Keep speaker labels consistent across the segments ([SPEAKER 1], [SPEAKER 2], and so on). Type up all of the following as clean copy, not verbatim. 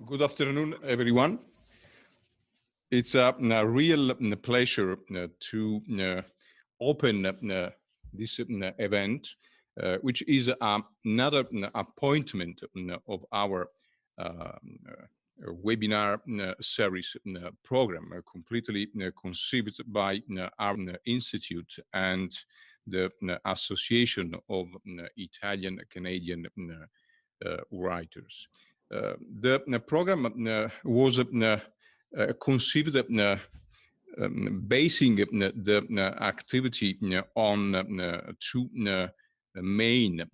[SPEAKER 1] Good afternoon, everyone. It's a real pleasure to open this event, which is another appointment of our webinar series program, completely conceived by our institute and the Association of Italian Canadian Writers. The program was conceived basing the activity on two main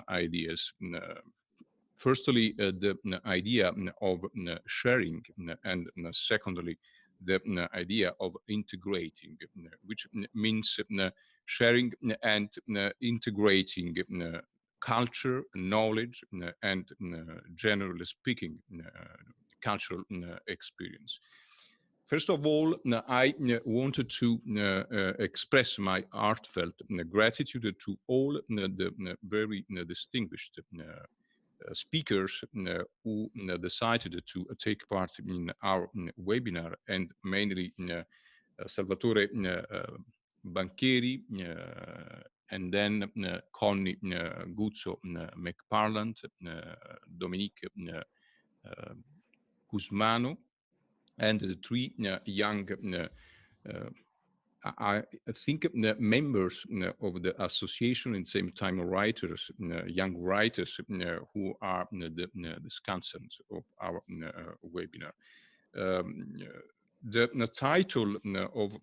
[SPEAKER 1] ideas. Firstly, the idea of sharing, and secondly, the idea of integrating, which means sharing and integrating culture, knowledge, and generally speaking, cultural experience. First of all, I wanted to express my heartfelt gratitude to all the very distinguished speakers who decided to take part in our webinar, and mainly Salvatore Bancheri, and then Connie Guzzo McParland, Domenic Cusmano, and the three young I think members of the association, and same time writers, young writers who are the sconces of our webinar. The title of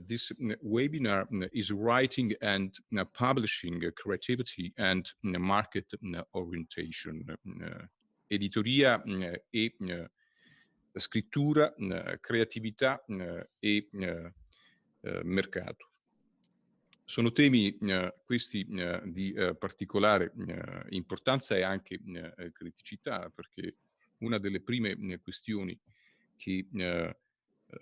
[SPEAKER 1] this webinar is Writing and Publishing Creativity and Market Orientation. Editoria e Scrittura, creatività e mercato. Sono temi questi di particolare importanza e anche criticità, perché una delle prime questioni che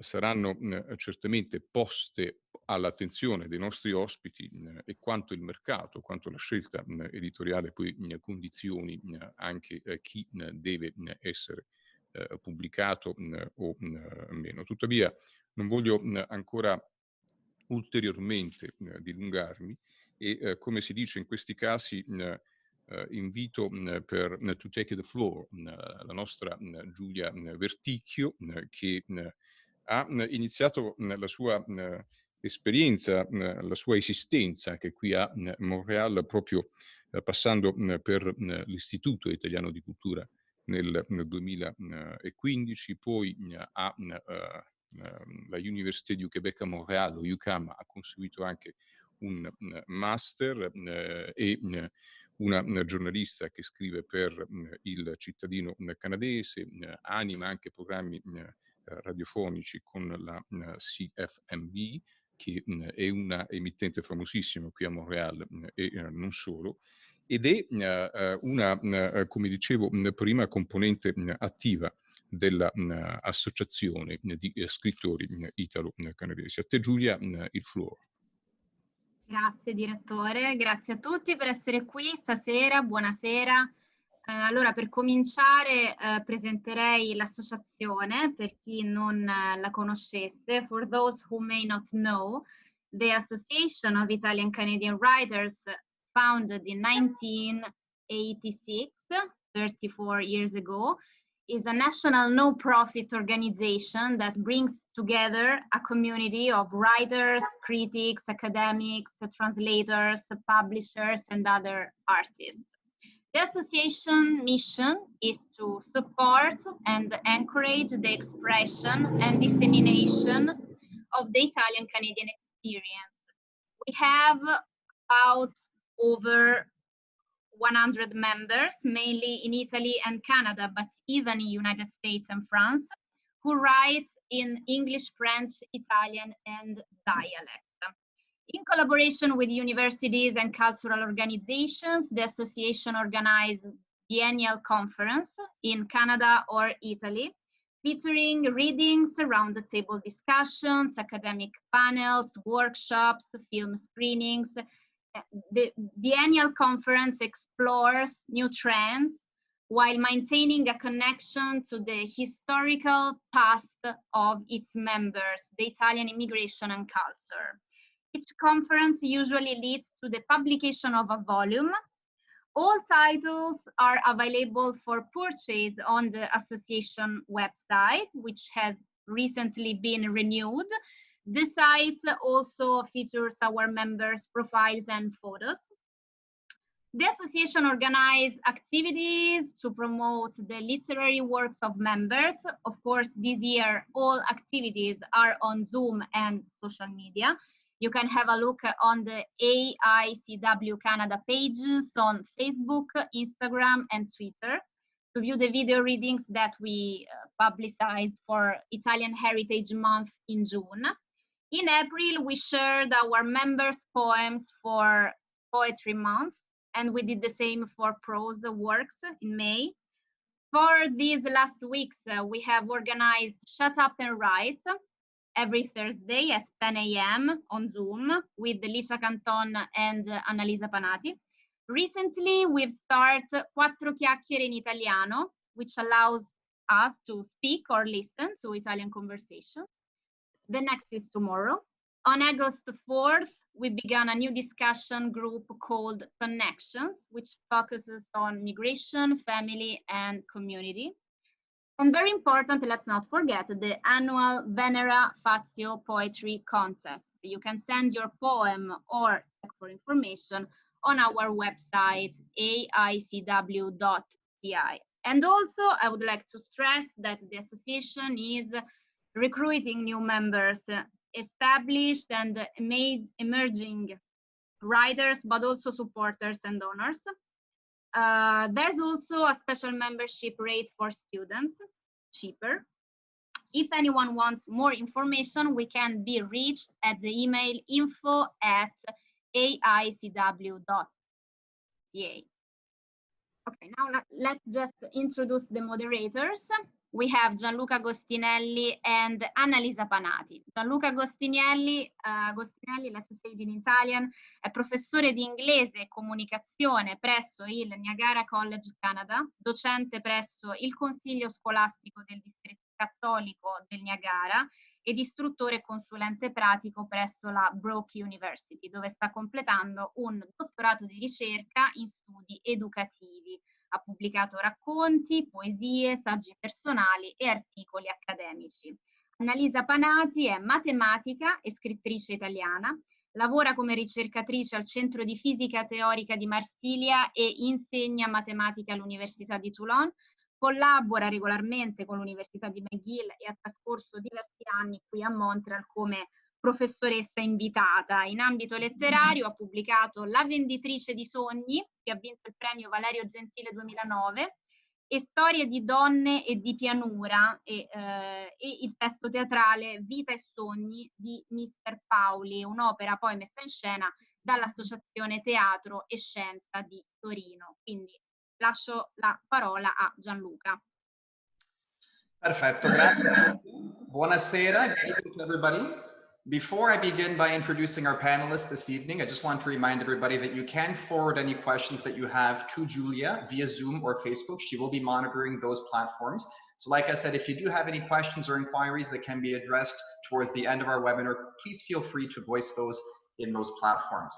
[SPEAKER 1] saranno certamente poste all'attenzione dei nostri ospiti è quanto il mercato, quanto la scelta editoriale poi condizioni anche chi deve essere pubblicato o meno. Tuttavia non voglio ancora ulteriormente dilungarmi e come si dice in questi casi invito to take the floor la nostra Giulia Verticchio, che ha iniziato la sua esperienza, la sua esistenza anche qui a Montréal, proprio passando per l'Istituto Italiano di Cultura nel 2015, poi la Université du Québec a Montréal, o UQAM, ha conseguito anche un master e una giornalista che scrive per il Cittadino canadese, anima anche programmi radiofonici con la CFMB, che è una emittente famosissima qui a Montréal e non solo, ed è una, come dicevo prima, componente attiva dell'associazione di scrittori italo-canadesi. A te Giulia, il floor.
[SPEAKER 2] Grazie direttore, grazie a tutti per essere qui stasera, buonasera. Allora, per cominciare presenterei l'associazione per chi non la conoscesse. For those who may not know, the Association of Italian Canadian Writers, founded in 1986, 34 years ago, is a national no-profit organization that brings together a community of writers, critics, academics, translators, publishers, and other artists. The association mission is to support and encourage the expression and dissemination of the Italian Canadian experience. We have about over 100 members, mainly in Italy and Canada, but even in United States and France, who write in English, French, Italian, and dialect. In collaboration with universities and cultural organizations, the association organizes biennial conference in Canada or Italy, featuring readings, round-the-table discussions, academic panels, workshops, film screenings. The annual conference explores new trends, while maintaining a connection to the historical past of its members, the Italian immigration and culture. Each conference usually leads to the publication of a volume. All titles are available for purchase on the association website, which has recently been renewed. The site also features our members' profiles and photos. The association organizes activities to promote the literary works of members. Of course, this year, all activities are on Zoom and social media. You can have a look on the AICW Canada pages on Facebook, Instagram, and Twitter to view the video readings that we publicized for Italian Heritage Month in June. In April, we shared our members' poems for Poetry Month, and we did the same for prose works in May. For these last weeks, we have organized Shut Up and Write every Thursday at 10 a.m. on Zoom with Licia Canton and Annalisa Panati. Recently, we've started Quattro Chiacchiere in Italiano, which allows us to speak or listen to Italian conversations. The next is tomorrow. On August 4th, we began a new discussion group called Connections, which focuses on migration, family, and community. And very important, let's not forget the annual Venera Fazio Poetry Contest. You can send your poem or check for information on our website, aicw.ci. And also, I would like to stress that the association is recruiting new members, established and emerging writers, but also supporters and donors. There's also a special membership rate for students, cheaper. If anyone wants more information, we can be reached at the email info@aicw.ca. Okay, now let's just introduce the moderators. We have Gianluca Agostinelli and Annalisa Panati. Gianluca Agostinelli, let's say it in Italian, è professore di inglese e comunicazione presso il Niagara College Canada, docente presso il Consiglio Scolastico del Distretto Cattolico del Niagara ed istruttore e consulente pratico presso la Brock University, dove sta completando un dottorato di ricerca in studi educativi. Ha pubblicato racconti, poesie, saggi personali e articoli accademici. Annalisa Panati è matematica e scrittrice italiana, lavora come ricercatrice al Centro di Fisica Teorica di Marsiglia e insegna matematica all'Università di Toulon, collabora regolarmente con l'Università di McGill e ha trascorso diversi anni qui a Montréal come professoressa invitata. In ambito letterario ha pubblicato La venditrice di sogni, che ha vinto il premio Valerio Gentile 2009, e Storie di donne e di pianura, e il testo teatrale Vita e sogni di Mr. Pauli, un'opera poi messa in scena dall'Associazione Teatro e Scienza di Torino. Quindi lascio la parola a Gianluca.
[SPEAKER 3] Perfetto, grazie. Buonasera, good evening to everybody. Before I begin by introducing our panelists this evening, I just want to remind everybody that you can forward any questions that you have to Giulia via Zoom or Facebook. She will be monitoring those platforms. So like I said, if you do have any questions or inquiries that can be addressed towards the end of our webinar, please feel free to voice those in those platforms.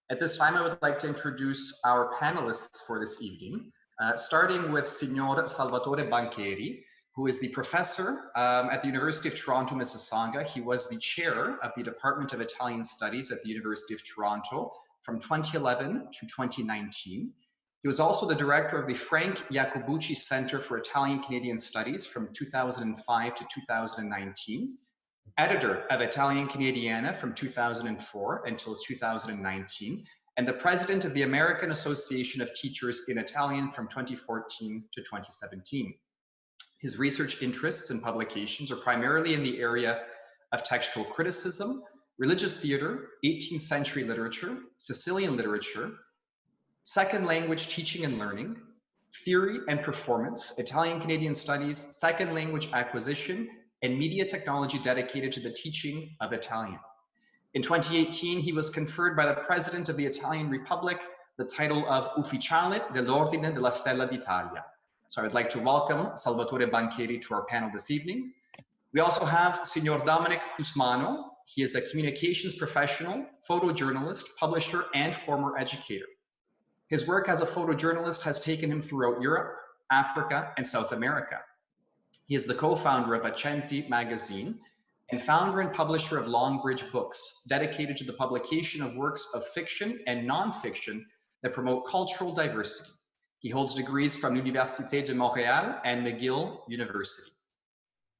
[SPEAKER 3] At this time, I would like to introduce our panelists for this evening, starting with Signor Salvatore Bancheri, who is the professor at the University of Toronto, Mississauga. He was the chair of the Department of Italian Studies at the University of Toronto from 2011 to 2019. He was also the director of the Frank Iacobucci Center for Italian Canadian Studies from 2005 to 2019, editor of Italian Canadiana from 2004 until 2019, and the president of the American Association of Teachers in Italian from 2014 to 2017. His research interests and publications are primarily in the area of textual criticism, religious theater, 18th century literature, Sicilian literature, second language teaching and learning, theory and performance, Italian Canadian studies, second language acquisition, and media technology dedicated to the teaching of Italian. In 2018, he was conferred by the President of the Italian Republic the title of Ufficiale dell'Ordine della Stella d'Italia, So I would like to welcome Salvatore Bancheri to our panel this evening. We also have Signor Domenic Cusmano. He is a communications professional, photojournalist, publisher, and former educator. His work as a photojournalist has taken him throughout Europe, Africa, and South America. He is the co-founder of Accenti Magazine and founder and publisher of Longbridge Books, dedicated to the publication of works of fiction and non-fiction that promote cultural diversity. He holds degrees from L'Université de Montréal and McGill University.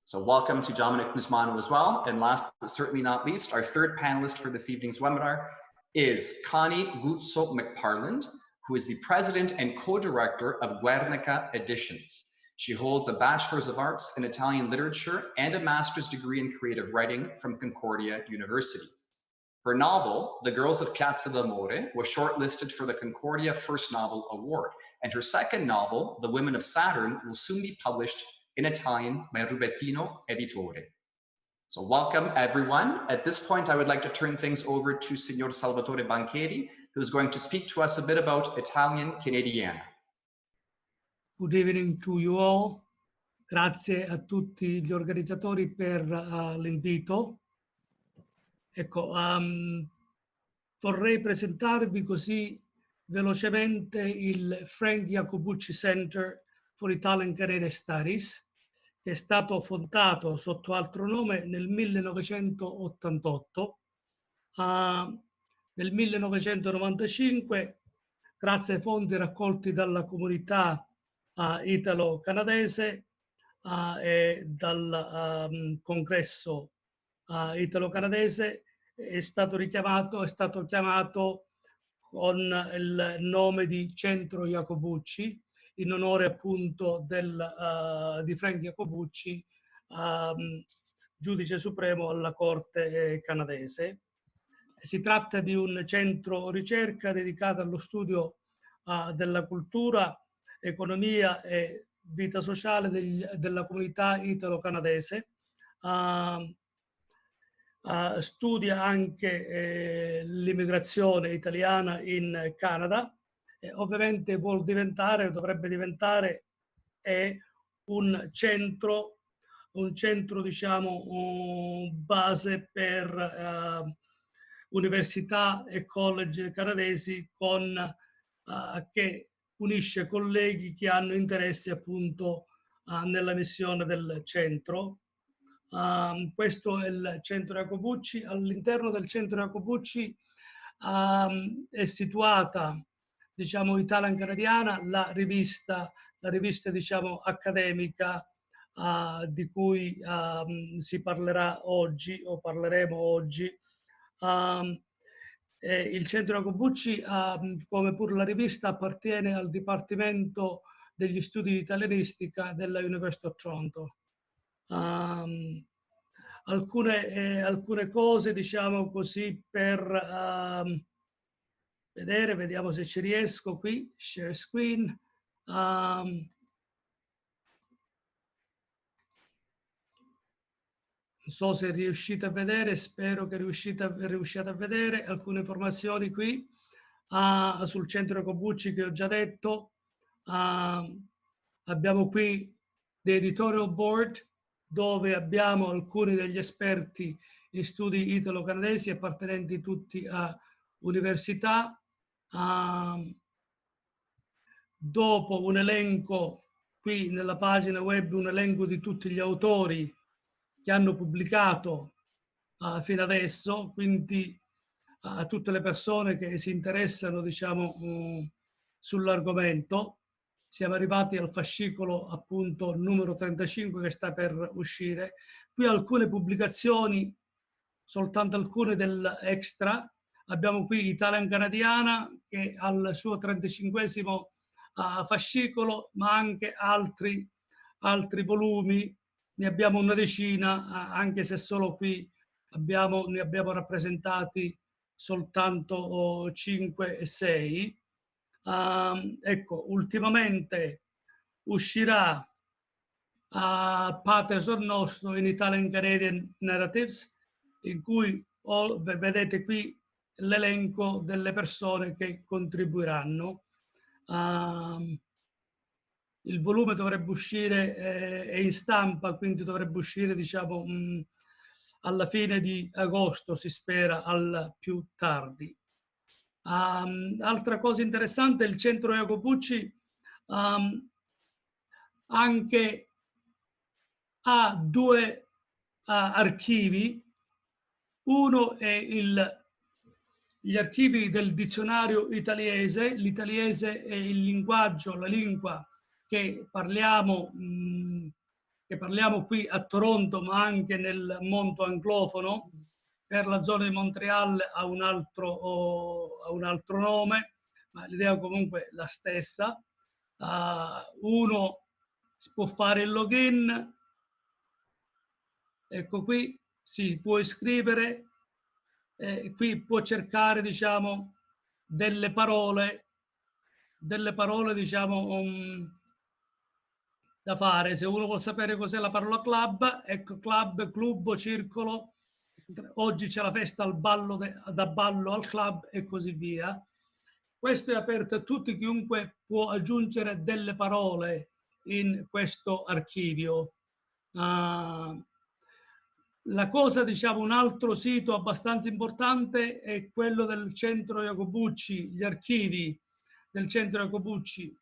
[SPEAKER 3] So welcome to Domenic Cusmano as well. And last but certainly not least, our third panelist for this evening's webinar is Connie Guzzo McParland, who is the president and co-director of Guernica Editions. She holds a Bachelor's of Arts in Italian Literature and a master's degree in creative writing from Concordia University. Her novel, The Girls of Piazza d'Amore, was shortlisted for the Concordia First Novel Award, and her second novel, The Women of Saturn, will soon be published in Italian by Rubettino Editore. So welcome everyone. At this point, I would like to turn things over to Signor Salvatore Bancheri, who is going to speak to us a bit about Italian Canadiana.
[SPEAKER 4] Good evening to you all. Grazie a tutti gli organizzatori per l'invito. Ecco, vorrei presentarvi così velocemente il Frank Jacobucci Center for Italian Canadian Studies, che è stato fondato sotto altro nome nel 1988. Nel 1995, grazie ai fondi raccolti dalla comunità italo-canadese e dal congresso italo-canadese, è stato chiamato con il nome di Centro Jacobucci, in onore appunto di Frank Jacobucci, giudice supremo alla Corte canadese. Si tratta di un centro ricerca dedicato allo studio della cultura, economia e vita sociale della comunità italo-canadese. Studia anche l'immigrazione italiana in Canada. Ovviamente dovrebbe diventare un centro diciamo base per università e college canadesi che unisce colleghi che hanno interessi appunto nella missione del centro. Questo è il centro Jacobucci. All'interno del centro Jacobucci è situata, diciamo, Italian Canadiana, la rivista diciamo accademica di cui si parlerà oggi o parleremo oggi. Il centro Jacobucci, come pure la rivista, appartiene al Dipartimento degli Studi di Italianistica della University of Toronto. Alcune cose, diciamo così, per vedere, vediamo se ci riesco qui, share screen. Non so se riuscite a vedere, spero che riusciate a vedere alcune informazioni qui sul centro Jacobucci che ho già detto. Abbiamo qui l'editorial board, dove abbiamo alcuni degli esperti in studi italo-canadesi appartenenti tutti a università. Dopo un elenco, qui nella pagina web, un elenco di tutti gli autori che hanno pubblicato fino adesso, quindi a tutte le persone che si interessano, diciamo, sull'argomento. Siamo arrivati al fascicolo appunto numero 35 che sta per uscire. Qui alcune pubblicazioni, soltanto alcune dell'extra. Abbiamo qui Italian Canadiana che al suo 35esimo fascicolo, ma anche altri volumi. Ne abbiamo una decina, anche se solo qui ne abbiamo rappresentati soltanto 5 e 6. Ecco, ultimamente uscirà Patterns or Nostro in Italian Canadian Narratives, in cui vedete qui l'elenco delle persone che contribuiranno. il volume dovrebbe uscire, è in stampa, quindi dovrebbe uscire, diciamo, alla fine di agosto, si spera, al più tardi. Altra cosa interessante, il centro Jacopo Pucci anche ha due archivi. Uno è gli archivi del dizionario italiese. L'italiese è il linguaggio, la lingua che parliamo qui a Toronto, ma anche nel mondo anglofono. Per la zona di Montréal ha un altro nome, ma l'idea comunque è la stessa. Uno si può fare il login, ecco qui, si può iscrivere, qui può cercare, diciamo, delle parole, diciamo, da fare. Se uno vuole sapere cos'è la parola club, ecco, club, club, circolo. Oggi c'è la festa da ballo al club e così via. Questo è aperto a tutti, chiunque può aggiungere delle parole in questo archivio. La cosa, diciamo, un altro sito abbastanza importante è quello del centro Jacopo Pucci, gli archivi del centro Jacopo Pucci.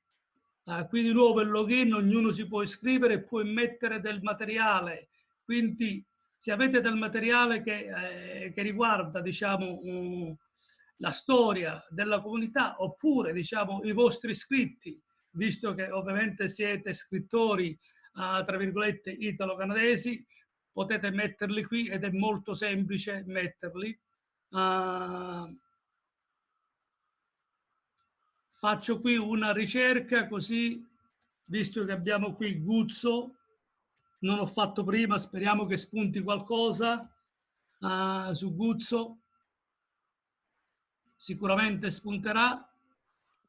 [SPEAKER 4] Qui di nuovo il login, ognuno si può iscrivere e può immettere del materiale. Quindi se avete del materiale che riguarda, diciamo, la storia della comunità, oppure, diciamo, i vostri scritti, visto che ovviamente siete scrittori, tra virgolette, italo-canadesi, potete metterli qui ed è molto semplice metterli. Faccio qui una ricerca così, visto che abbiamo qui Guzzo, non ho fatto prima, speriamo che spunti qualcosa su Guzzo. Sicuramente spunterà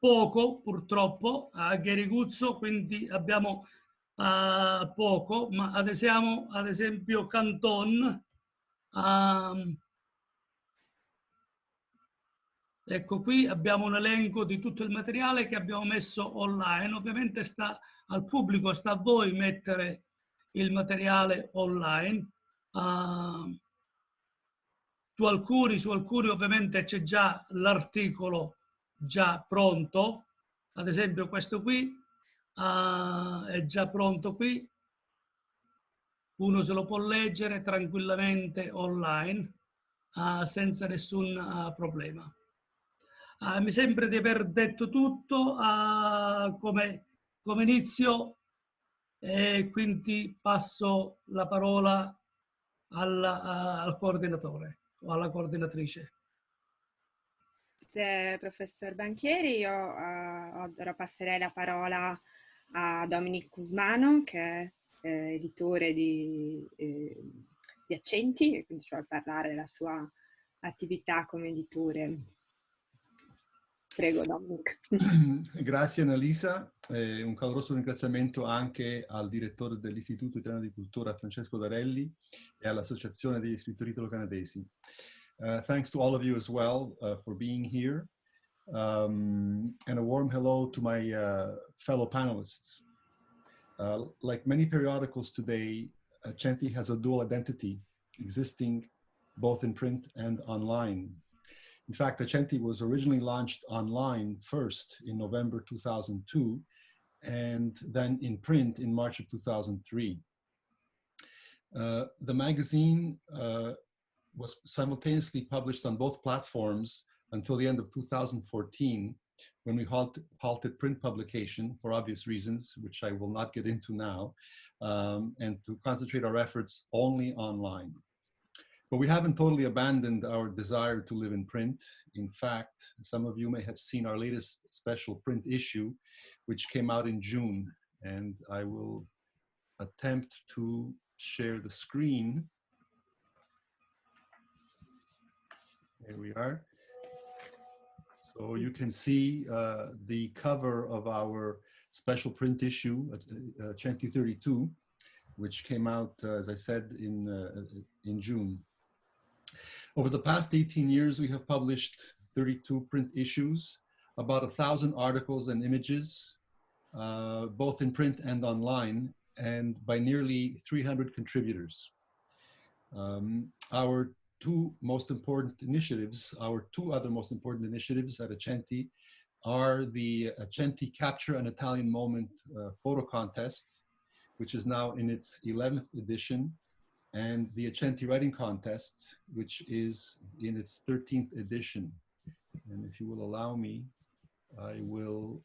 [SPEAKER 4] poco, purtroppo, a Gary Guzzo, quindi abbiamo poco, ma ad esempio Canton. Ecco, qui abbiamo un elenco di tutto il materiale che abbiamo messo online. Ovviamente sta al pubblico, sta a voi mettere il materiale online. Su alcuni ovviamente c'è già l'articolo già pronto. Ad esempio questo qui è già pronto qui. Uno se lo può leggere tranquillamente online senza nessun problema. Mi sembra di aver detto tutto come inizio e quindi passo la parola al coordinatore o alla coordinatrice.
[SPEAKER 5] Grazie professor Bancheri, io ora passerei la parola a Domenic Cusmano, che è editore di Accenti, e quindi ci vuole parlare della sua attività come editore. Prego, Domenic.
[SPEAKER 6] Grazie Annalisa, un caloroso ringraziamento anche al direttore dell'Istituto Italiano di Cultura Francesco Darelli e all'Associazione degli Scrittori italo-canadesi. Thanks to all of you as well for being here, and a warm hello to my fellow panelists. Like many periodicals today, Accenti has a dual identity, existing both in print and online. In fact, Accenti was originally launched online first in November 2002, and then in print in March of 2003. The magazine was simultaneously published on both platforms until the end of 2014, when we halted print publication for obvious reasons, which I will not get into now, and to concentrate our efforts only online. But we haven't totally abandoned our desire to live in print. In fact, some of you may have seen our latest special print issue, which came out in June, and I will attempt to share the screen. Here we are. So you can see the cover of our special print issue, Accenti 32, which came out, as I said, in June. Over the past 18 years, we have published 32 print issues, about 1,000 articles and images, both in print and online, and by nearly 300 contributors. Our two other most important initiatives at Accenti are the Accenti Capture an Italian Moment photo contest, which is now in its 11th edition, and the Accenti Writing Contest, which is in its 13th edition. And if you will allow me, I will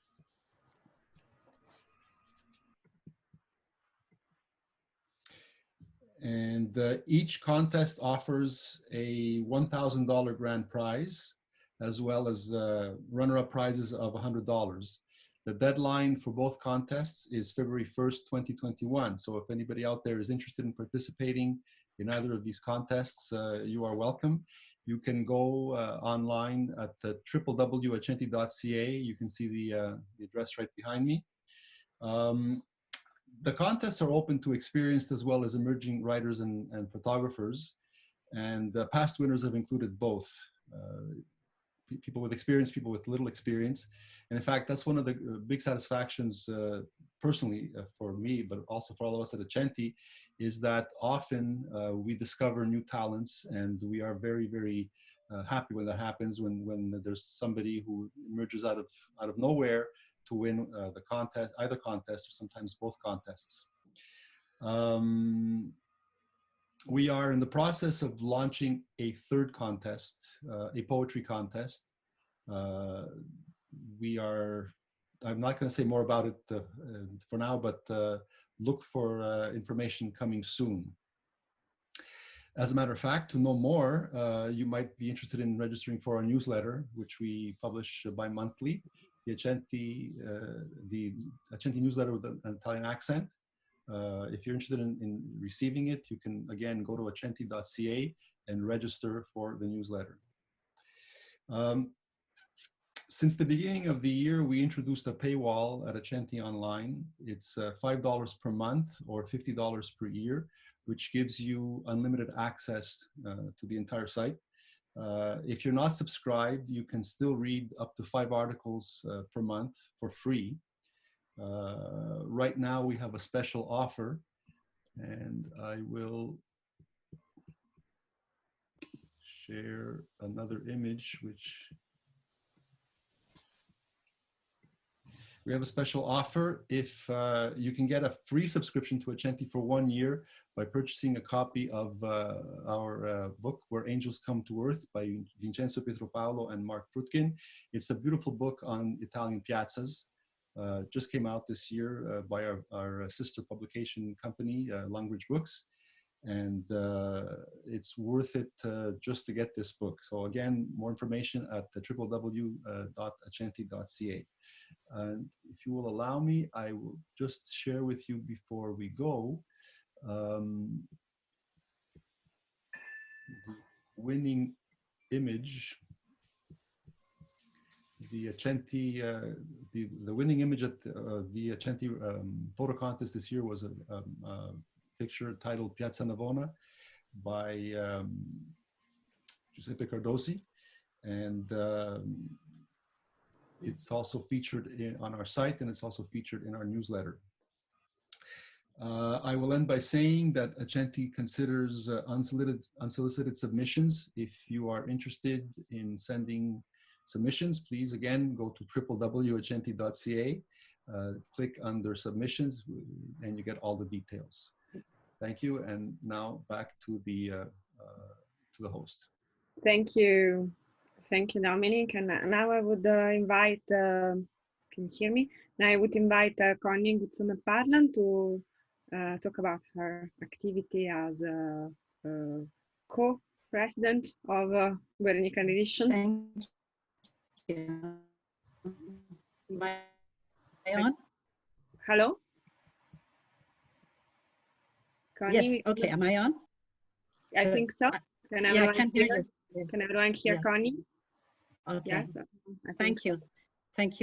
[SPEAKER 6] and each contest offers a $1,000 grand prize, as well as runner-up prizes of $100. The deadline for both contests is February 1st, 2021. So if anybody out there is interested in participating in either of these contests, you are welcome. You can go online at www.accenti.ca. You can see the address right behind me. The contests are open to experienced as well as emerging writers and photographers, and past winners have included both people with experience, people with little experience. And in fact, that's one of the big satisfactions personally for me, but also for all of us at Accenti, is that often we discover new talents, and we are very, very happy when that happens, when there's somebody who emerges out of nowhere to win the contest, either contest or sometimes both contests. We are in the process of launching a third contest, a poetry contest. I'm not going to say more about it for now, but look for information coming soon. As a matter of fact, to know more, you might be interested in registering for our newsletter, which we publish bi-monthly. The Accenti newsletter with an Italian accent. If you're interested in receiving it, you can again go to accenti.ca and register for the newsletter. Since the beginning of the year, we introduced a paywall at Accenti Online. It's $5 per month or $50 per year, which gives you unlimited access to the entire site. If you're not subscribed, you can still read up to 5 articles per month for free. Right now we have a special offer, and I will share another image, which we have a special offer. If you can get a free subscription to Accenti for 1 year by purchasing a copy of our book, Where Angels Come to Earth, by Vincenzo Pietropaolo and Mark Frutkin. It's a beautiful book on Italian piazzas. Just came out this year by our sister publication company, Longbridge Books. And it's worth it just to get this book. So again, more information at www.accenti.ca. And if you will allow me, I will just share with you before we go the winning image. The Accenti, the winning image at the Accenti photo contest this year was a picture titled Piazza Navona by Giuseppe Cardosi, and it's also featured on our site, and it's also featured in our newsletter. I will end by saying that Accenti considers unsolicited submissions. If you are interested in sending submissions, please again go to www.accenti.ca, click under submissions, and you get all the details. Thank you, and now back to the host.
[SPEAKER 5] Thank you, Domenic. And now I would invite, can you hear me? Now I would invite Connie Guzzo McParland to talk about her activity as co-president of Guernica Editions.
[SPEAKER 7] Thank you. Am I on?
[SPEAKER 5] Hello? Connie,
[SPEAKER 7] Yes, okay, am I on?
[SPEAKER 5] I think so.
[SPEAKER 7] Yeah, I can hear you. Yes.
[SPEAKER 5] Can everyone hear
[SPEAKER 7] Yes.
[SPEAKER 5] Connie?
[SPEAKER 7] Okay.
[SPEAKER 5] Yes.
[SPEAKER 7] Thank you. Thank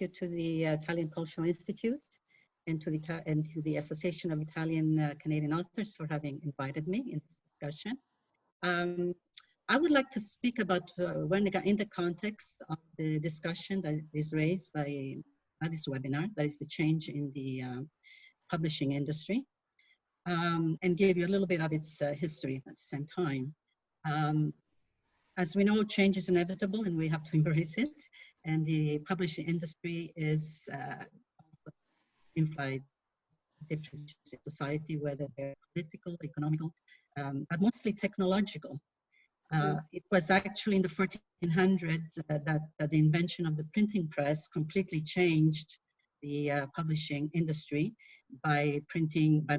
[SPEAKER 7] you to the Italian Cultural Institute and to the Association of Italian Canadian Authors for having invited me in this discussion. I would like to speak about Guernica in the context of the discussion that is raised by this webinar, that is the change in the publishing industry, and give you a little bit of its history at the same time. As we know, change is inevitable and we have to embrace it. And the publishing industry is influenced different in society, whether they're political, economical, but mostly technological. It was actually in the 1400s that the invention of the printing press completely changed the publishing industry by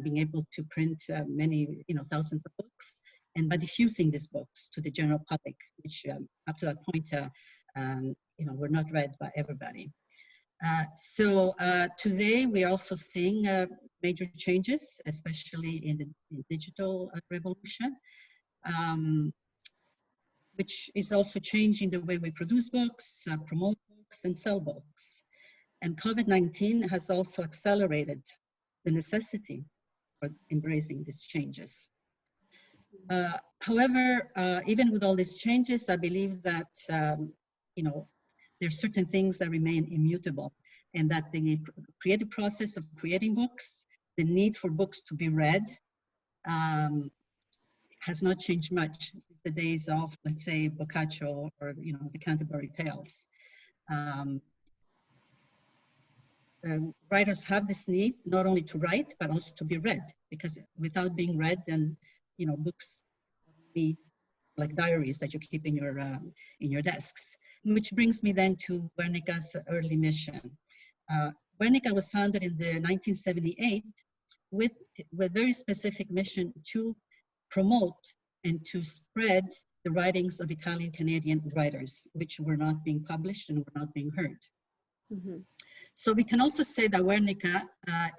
[SPEAKER 7] being able to print many, thousands of books, and by diffusing these books to the general public, which up to that point, were not read by everybody. So today we are also seeing major changes, especially in the digital revolution, which is also changing the way we produce books, promote books, and sell books. And COVID-19 has also accelerated the necessity for embracing these changes. However, even with all these changes, I believe that, there's certain things that remain immutable, and that the creative process of creating books, the need for books to be read, has not changed much since the days of, let's say, Boccaccio or, the Canterbury Tales. Writers have this need not only to write, but also to be read, because without being read, then, books be like diaries that you keep in your desks. Which brings me then to Guernica's early mission. Guernica was founded in the 1978 with a very specific mission to promote and to spread the writings of Italian Canadian writers, which were not being published and were not being heard. Mm-hmm. So we can also say that Guernica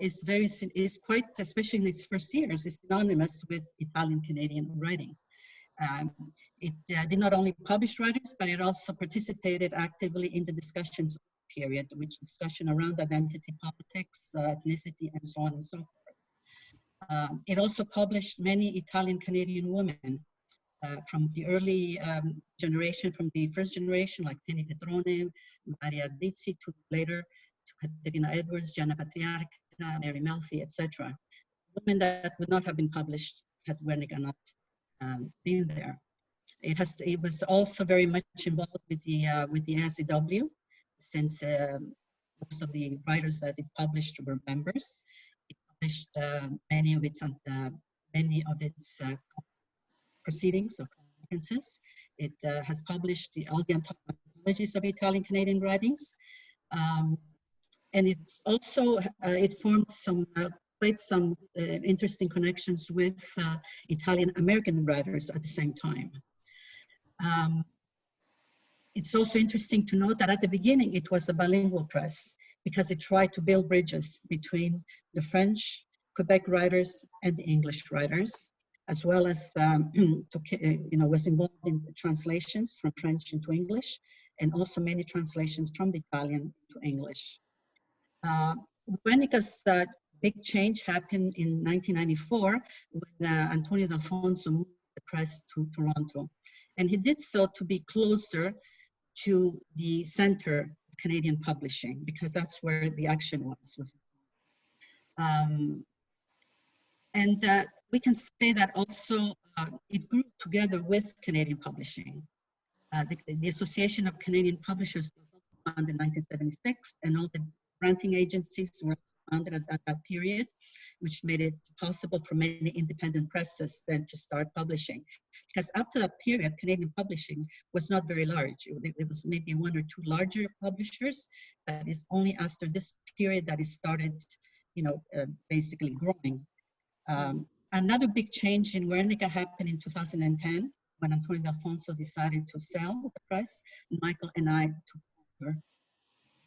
[SPEAKER 7] is quite, especially in its first years, is synonymous with Italian Canadian writing. It did not only publish writers, but it also participated actively in the discussions period, which discussion around identity politics, ethnicity, and so on and so forth. It also published many Italian Canadian women from the early generation, from the first generation, like Penny Petrone, Maria Dizzi, to later to Caterina Edwards, Gianna Patriarca, Mary Melfi, etc. Women that would not have been published had Guernica not been there. It was also very much involved with the AICW, since most of the writers that it published were members. It published many of its proceedings or conferences. It has published all the anthologies of Italian Canadian writings, and it's also it formed quite some interesting connections with Italian American writers at the same time. It's also interesting to note that at the beginning it was a bilingual press, because it tried to build bridges between the French Quebec writers and the English writers, as well as was involved in translations from French into English, and also many translations from the Italian to English. Guernica's big change happened in 1994 when Antonio D'Alfonso moved the press to Toronto. And he did so to be closer to the center of Canadian publishing, because that's where the action was. And we can say that also it grew together with Canadian publishing. The Association of Canadian Publishers was also founded in 1976, and all the granting agencies were founded at that period, which made it possible for many independent presses then to start publishing. Because up to that period, Canadian publishing was not very large. There was maybe one or two larger publishers. That is only after this period that it started, basically growing. Another big change in Guernica happened in 2010 when Antonio D'Alfonso decided to sell the press. Michael and I took over.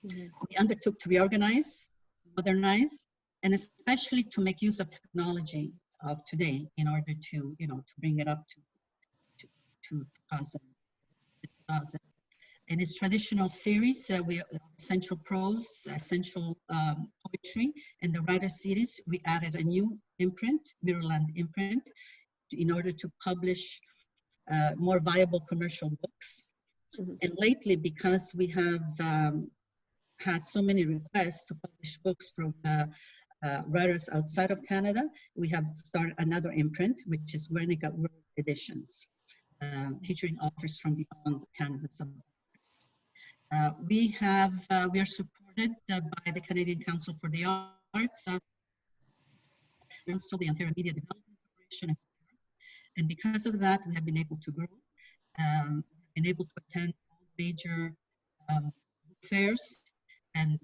[SPEAKER 7] Mm-hmm. We undertook to reorganize, modernize, and especially to make use of technology of today in order to, to bring it up to 2000. In its traditional series, we Essential Prose, Essential Poetry, and the Writer series, we added a new imprint, Mirrorland imprint, in order to publish more viable commercial books. Mm-hmm. And lately, because we have had so many requests to publish books from writers outside of Canada, we have started another imprint, which is Guernica Editions, featuring authors from beyond Canada's borders. We are supported by the Canadian Council for the Arts, also the Ontario Media Development Corporation, and because of that, we have been able to grow, been able to attend all major book fairs, and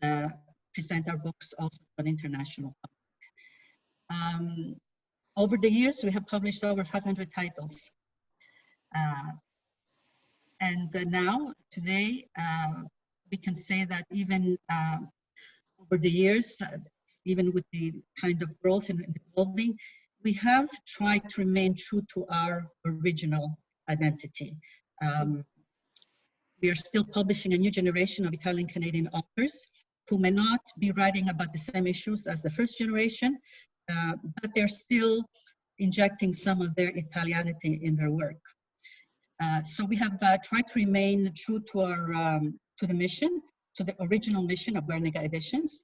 [SPEAKER 7] present our books also to an international public. Over the years, we have published over 500 titles. And now, today, we can say that even over the years, even with the kind of growth and evolving, we have tried to remain true to our original identity. We are still publishing a new generation of Italian-Canadian authors who may not be writing about the same issues as the first generation, but they're still injecting some of their Italianity in their work. So we have tried to remain true to our to the mission, to the original mission of Guernica Editions.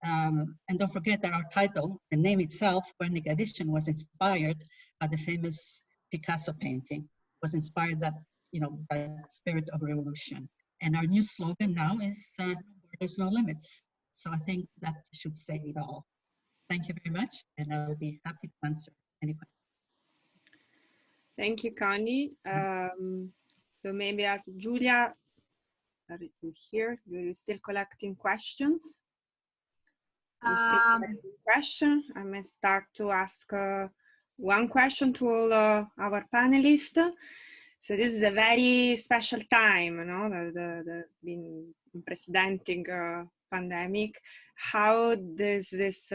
[SPEAKER 7] And don't forget that our title, the name itself, Guernica Edition, was inspired by the famous Picasso painting. Was inspired that, you know, by the spirit of revolution. And our new slogan now is "There's no limits." So I think that should say it all. Thank you very much, and I'll be happy to answer any questions.
[SPEAKER 5] Thank you, Connie. So maybe ask Giulia, are you here? Are you still collecting questions? I may start to ask one question to all our panelists. So this is a very special time, you know, the unprecedented pandemic. How does this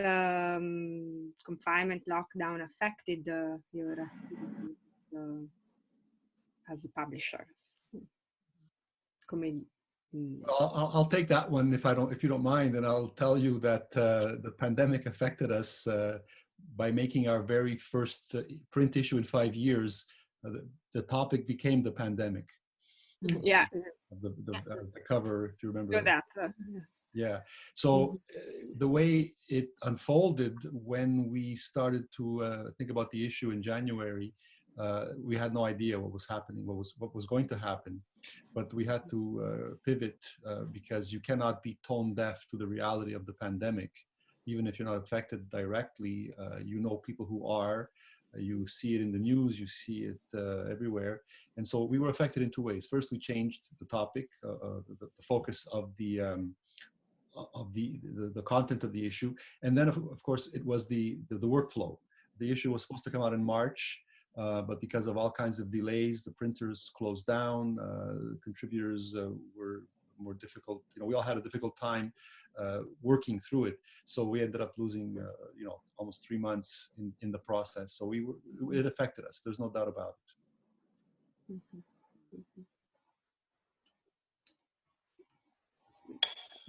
[SPEAKER 5] confinement lockdown affected your as a publisher?
[SPEAKER 6] I'll take that one if you don't mind, and I'll tell you that the pandemic affected us by making our very first print issue in 5 years. The topic became the pandemic.
[SPEAKER 5] Yeah.
[SPEAKER 6] As the cover, if you remember.
[SPEAKER 5] That.
[SPEAKER 6] Yeah. So the way it unfolded when we started to think about the issue in January, we had no idea what was happening, what was going to happen, but we had to pivot because you cannot be tone deaf to the reality of the pandemic, even if you're not affected directly. You know people who are. You see it in the news, you see it everywhere. And so we were affected in two ways. First, we changed the topic, the focus of the content of the issue. And then, of course, it was the workflow. The issue was supposed to come out in March, but because of all kinds of delays, the printers closed down, contributors were more difficult. You know, we all had a difficult time working through it. So we ended up losing, you know, almost 3 months in the process. So it affected us. There's no doubt about it.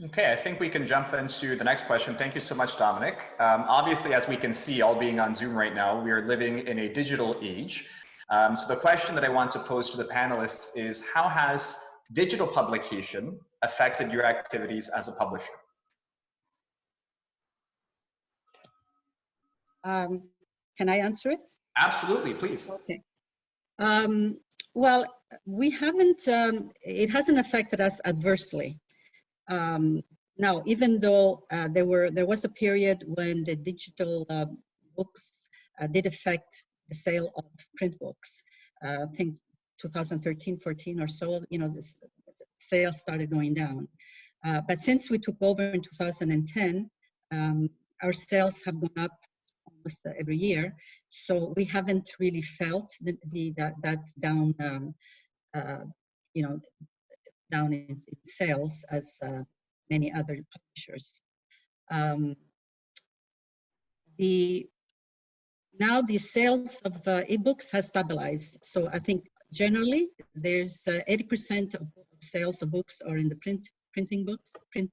[SPEAKER 3] Okay, I think we can jump into the next question. Thank you so much, Domenic. Obviously, as we can see, all being on Zoom right now, we are living in a digital age. So the question that I want to pose to the panelists is, how has digital publication affected your activities as a publisher?
[SPEAKER 7] Can I answer it?
[SPEAKER 3] Absolutely, please.
[SPEAKER 7] Okay. Well, we haven't, it hasn't affected us adversely. Now, even though there was a period when the digital books did affect the sale of print books, I think 2013, 14 or so, you know, the sales started going down. But since we took over in 2010, our sales have gone up almost every year. So we haven't really felt that down, you know, down in sales as many other publishers. Now the sales of ebooks has stabilized. So I think generally there's 80% of sales of books are in the print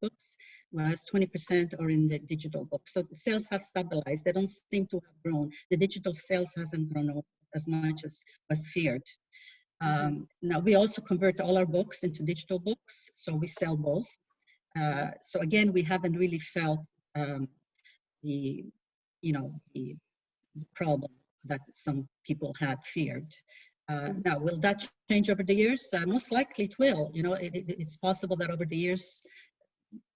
[SPEAKER 7] books, whereas 20% are in the digital books. So the sales have stabilized. They don't seem to have grown. The digital sales hasn't grown as much as was feared. Now we also convert all our books into digital books, so we sell both. So again, we haven't really felt the problem that some people had feared. Now, will that change over the years? Most likely it will. It's possible that over the years,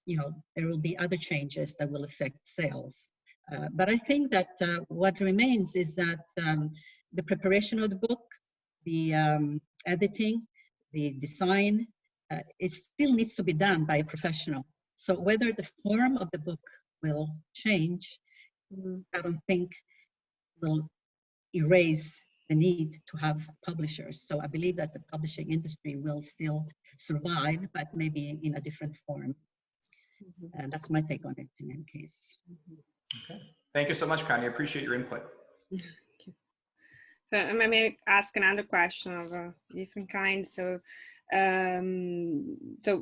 [SPEAKER 7] there will be other changes that will affect sales. But I think that what remains is that the preparation of the book, the editing, the design, it still needs to be done by a professional. So whether the form of the book will change, I don't think will erase the need to have publishers. So I believe that the publishing industry will still survive, but maybe in a different form. That's my take on it in any case.
[SPEAKER 3] Okay. Thank you so much, Connie. I appreciate your input.
[SPEAKER 5] So I may ask another question of a different kind. So,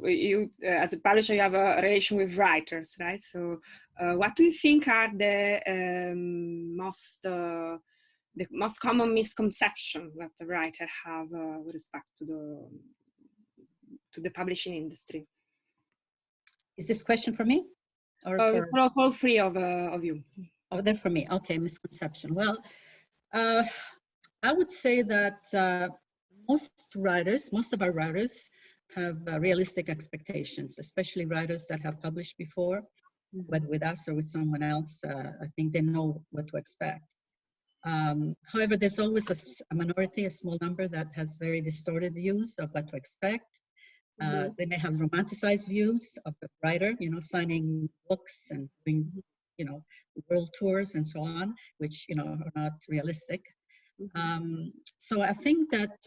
[SPEAKER 5] you, as a publisher, you have a relation with writers, right? So, what do you think are the most common misconceptions that the writer have with respect to the publishing industry?
[SPEAKER 7] Is this question for me? Or
[SPEAKER 5] for all three of you?
[SPEAKER 7] Oh, they're for me. Okay, misconception. Well, I would say that most of our writers have realistic expectations, especially writers that have published before, whether with us or with someone else. I think they know what to expect. However, there's always a minority, a small number that has very distorted views of what to expect. They may have romanticized views of the writer, signing books and doing, world tours and so on, which, are not realistic. So I think that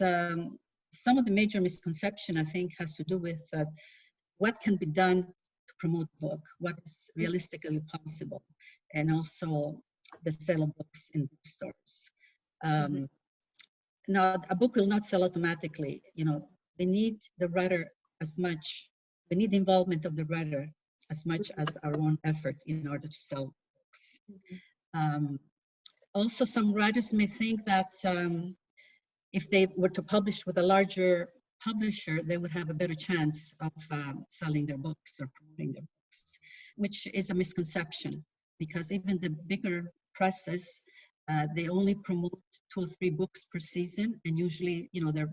[SPEAKER 7] some of the major misconception, I think, has to do with what can be done to promote the book, what is realistically possible, and also the sale of books in bookstores. Now, a book will not sell automatically. They need the writer we need the involvement of the writer as much as our own effort in order to sell books. Also, some writers may think that if they were to publish with a larger publisher, they would have a better chance of selling their books or promoting their books, which is a misconception, because even the bigger presses, they only promote 2 or 3 books per season, and usually, they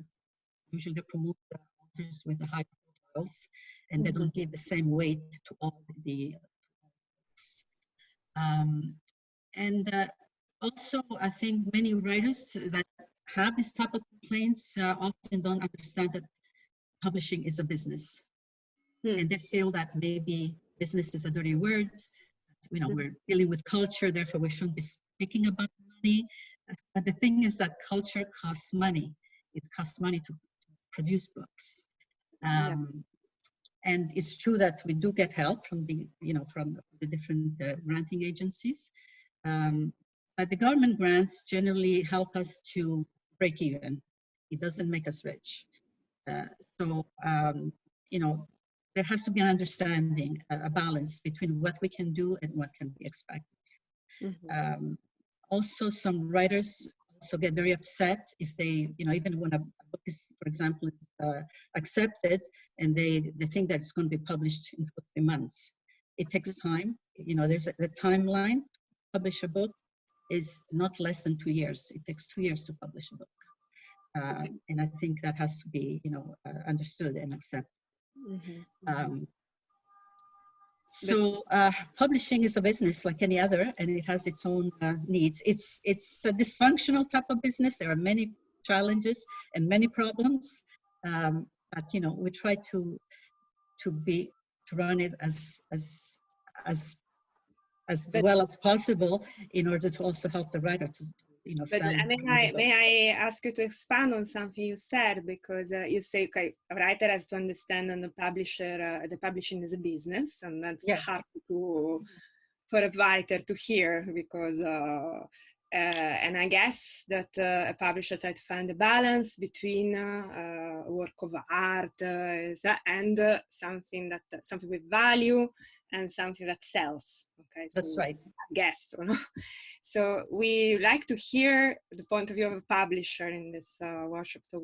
[SPEAKER 7] promote the authors with the high profiles, and they don't give the same weight to all the books. Also, I think many writers that have this type of complaints often don't understand that publishing is a business. And they feel that maybe business is a dirty word. We're dealing with culture, therefore we shouldn't be speaking about money. But the thing is that culture costs money. It costs money to produce books. And it's true that we do get help from the different granting agencies. But the government grants generally help us to break even. It doesn't make us rich. So, there has to be an understanding, a balance between what we can do and what can be expected. Also, some writers also get very upset if they, even when a book is, for example, accepted and they think that it's going to be published in 3 months. It takes time. There's the timeline. Publish a book is not less than 2 years. It takes 2 years to publish a book. And I think that has to be, understood and accepted. So publishing is a business like any other, and it has its own needs. It's a dysfunctional type of business. There are many challenges and many problems, but we try to run it as well as possible in order to also help the writer to
[SPEAKER 5] But may I ask you to expand on something you said, because you say, okay, a writer has to understand and the publishing is a business, and that's hard for a writer to hear, because and I guess that a publisher tries to find a balance between a work of art and something with value and something that sells. Okay, so
[SPEAKER 7] that's right.
[SPEAKER 5] I guess. So we like to hear the point of view of a publisher in this workshop. So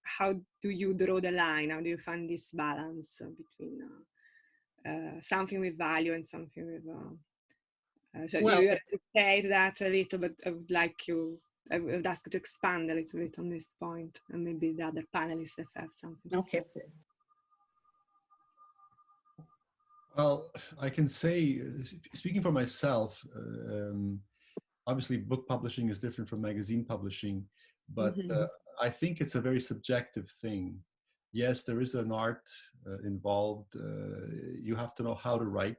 [SPEAKER 5] how do you draw the line? How do you find this balance between something with value and something with. So
[SPEAKER 7] Well,
[SPEAKER 5] you said that a little, but I would ask you to expand a little bit on this point, and maybe the other panelists if have something to say.
[SPEAKER 6] Well, I can say, speaking for myself, obviously book publishing is different from magazine publishing, but I think it's a very subjective thing. Yes, there is an art involved. You have to know how to write,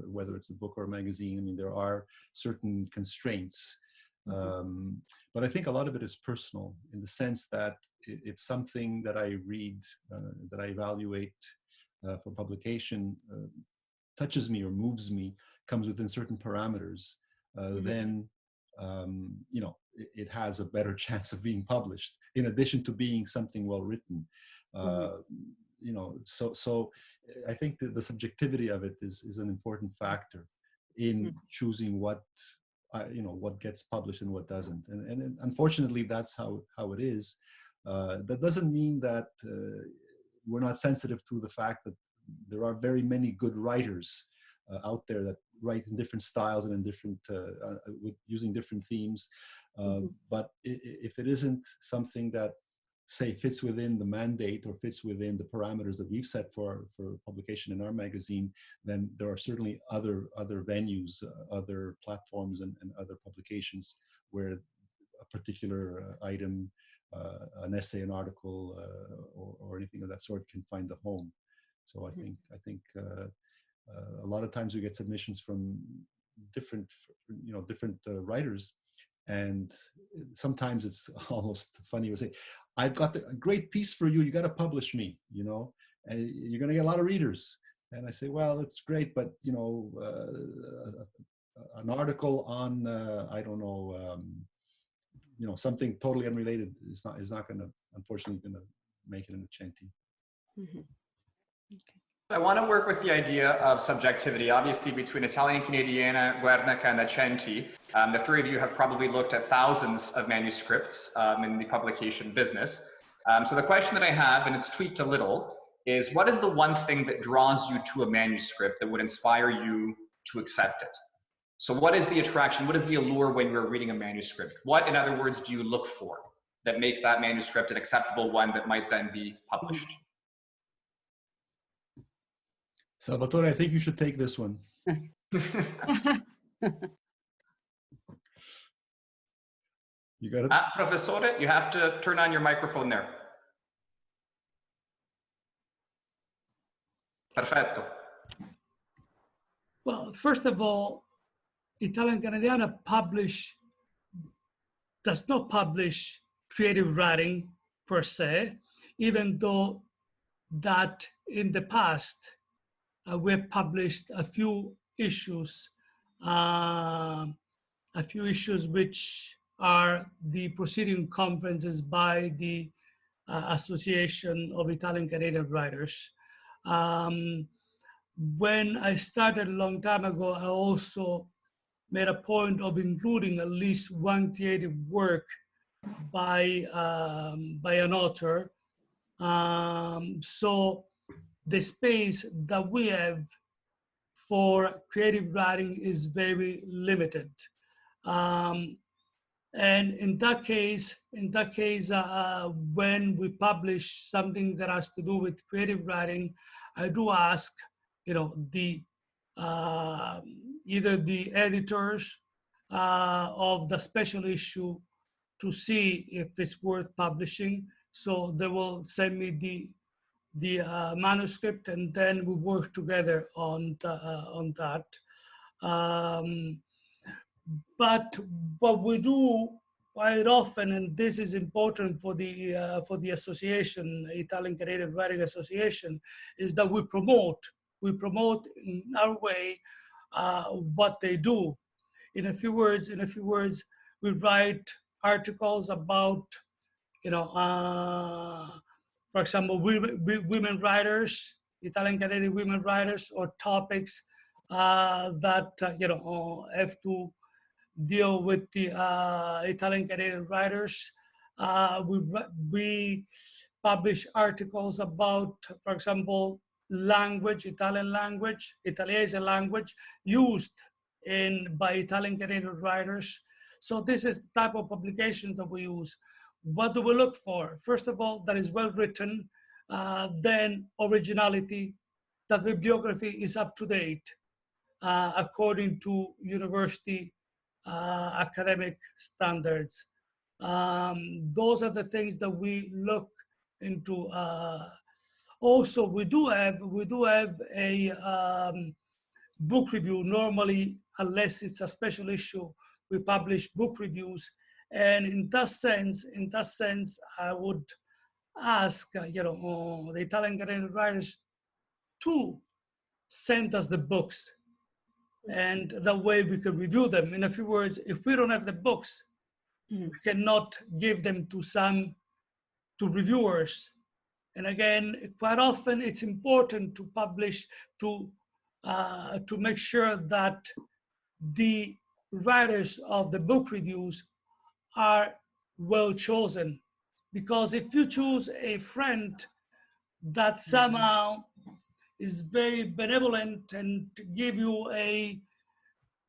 [SPEAKER 6] whether it's a book or a magazine. I mean, there are certain constraints. But I think a lot of it is personal, in the sense that if something that I read, that I evaluate for publication, touches me or moves me, comes within certain parameters, then you know, it has a better chance of being published, in addition to being something well written. You know, so I think that the subjectivity of it is an important factor in choosing what you know, what gets published and what doesn't. And unfortunately, that's how it is. That doesn't mean that we're not sensitive to the fact that there are very many good writers out there that write in different styles and in different using different themes. But if it isn't something that, say, fits within the mandate or fits within the parameters that we've set for publication in our magazine, then there are certainly other venues, other platforms and other publications where a particular item, an essay, an article, or anything of that sort can find a home. So I think a lot of times we get submissions from different writers, and sometimes it's almost funny to say, I've got a great piece for you, you got to publish me, you know, and you're going to get a lot of readers. And I say, well, it's great, but you know, an article on I don't know, you know, something totally unrelated is not going to, unfortunately, going to make it in Accenti.
[SPEAKER 5] Okay.
[SPEAKER 3] I want to work with the idea of subjectivity, obviously, between Italian Canadiana, Guernica, and Accenti. The three of you have probably looked at thousands of manuscripts in the publication business. So the question that I have, and it's tweaked a little, is what is the one thing that draws you to a manuscript that would inspire you to accept it? So what is the attraction? What is the allure when you're reading a manuscript? What, in other words, do you look for that makes that manuscript an acceptable one that might then be published?
[SPEAKER 6] Salvatore, I think you should take this one. You got it?
[SPEAKER 3] Professore, you have to turn on your microphone there. Perfetto.
[SPEAKER 4] Well, first of all, Italian Canadiana does not publish creative writing per se, even though that in the past we have published a few issues which are the proceeding conferences by the Association of Italian Canadian Writers. When I started a long time ago, I also made a point of including at least one creative work by an author. So the space that we have for creative writing is very limited. And in that case, when we publish something that has to do with creative writing, I do ask, you know, either the editors of the special issue to see if it's worth publishing. So they will send me the manuscript, and then we work together on that. But what we do quite often, and this is important for the association, Italian Canadian Writing Association, is that we promote in our way what they do. In a few words, we write articles about, you know, for example, women writers, Italian Canadian women writers, or topics that you know, have to deal with the Italian Canadian writers. We publish articles about, for example, language, Italian language, Italiese language, used by Italian Canadian writers. So this is the type of publications that we use. What do we look for? First of all, that is well written, then originality, that bibliography is up to date according to university academic standards. Those are the things that we look into. Also, we do have a book review. Normally, unless it's a special issue, we publish book reviews. And in that sense, I would ask, the Italian Canadian writers to send us the books, and that way we can review them. In a few words, if we don't have the books, we cannot give them to reviewers. And again, quite often it's important to publish, to make sure that the writers of the book reviews are well chosen. Because if you choose a friend that somehow is very benevolent and give you a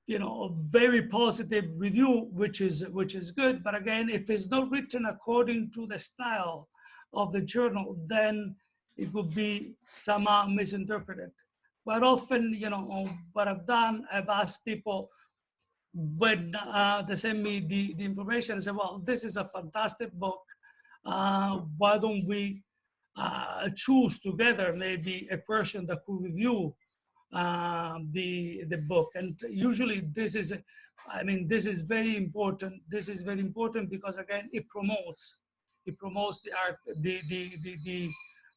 [SPEAKER 4] very positive review, which is good, but again, if it's not written according to the style of the journal, then it could be somehow misinterpreted. Quite often, what I've done, I've asked people when they send me the information, I say, well, this is a fantastic book. Why don't we choose together maybe a person that could review the book? And usually this is very important. This is very important because again, it promotes the art,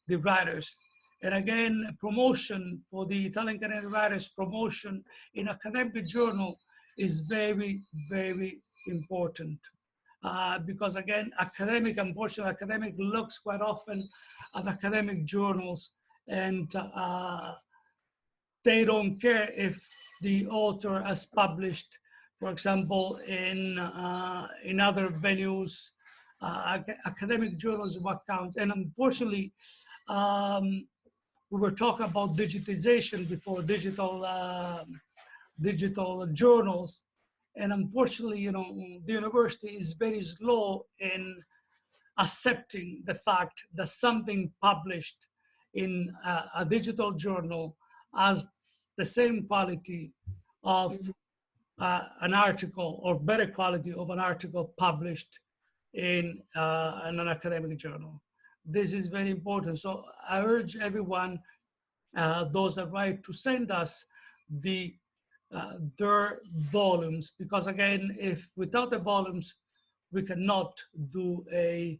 [SPEAKER 4] the writers. And again, promotion for the Italian Canadian writers, promotion in academic journal is very, very important. Because again, unfortunately, academic looks quite often at academic journals, and they don't care if the author has published, for example, in other venues. Academic journals is what counts. And unfortunately, we were talking about digitization before, digital journals. And unfortunately, the university is very slow in accepting the fact that something published in a digital journal has the same quality of an article, or better quality of an article published in an academic journal. This is very important. So I urge everyone, those that write, to send us their volumes, because again, if without the volumes, we cannot do a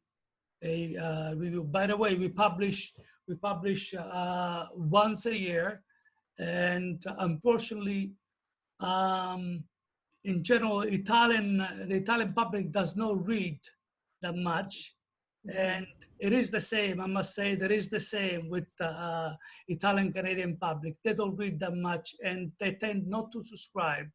[SPEAKER 4] review. By the way, we publish once a year, and unfortunately, in general, the Italian public does not read that much. And it is the same, I must say, that is the same with Italian Canadian public. They don't read that much, and they tend not to subscribe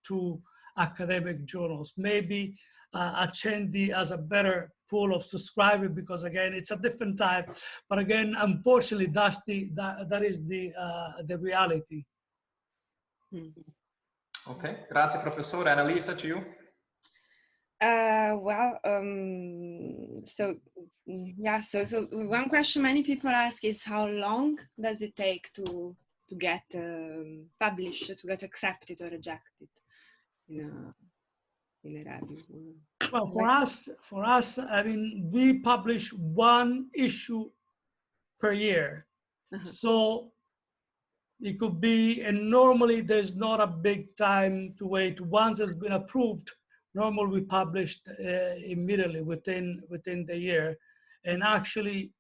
[SPEAKER 4] to academic journals. Maybe Accenti has a better pool of subscribers because again, it's a different type. But again, unfortunately, that is the reality.
[SPEAKER 3] Okay, grazie professore. Annalisa, to you.
[SPEAKER 5] So one question many people ask is, how long does it take to get published, to get accepted or rejected in a review?
[SPEAKER 4] Well, for us, I mean, we publish one issue per year. So it could be, and normally there's not a big time to wait. Once it's been approved, normally we published immediately within the year. And actually,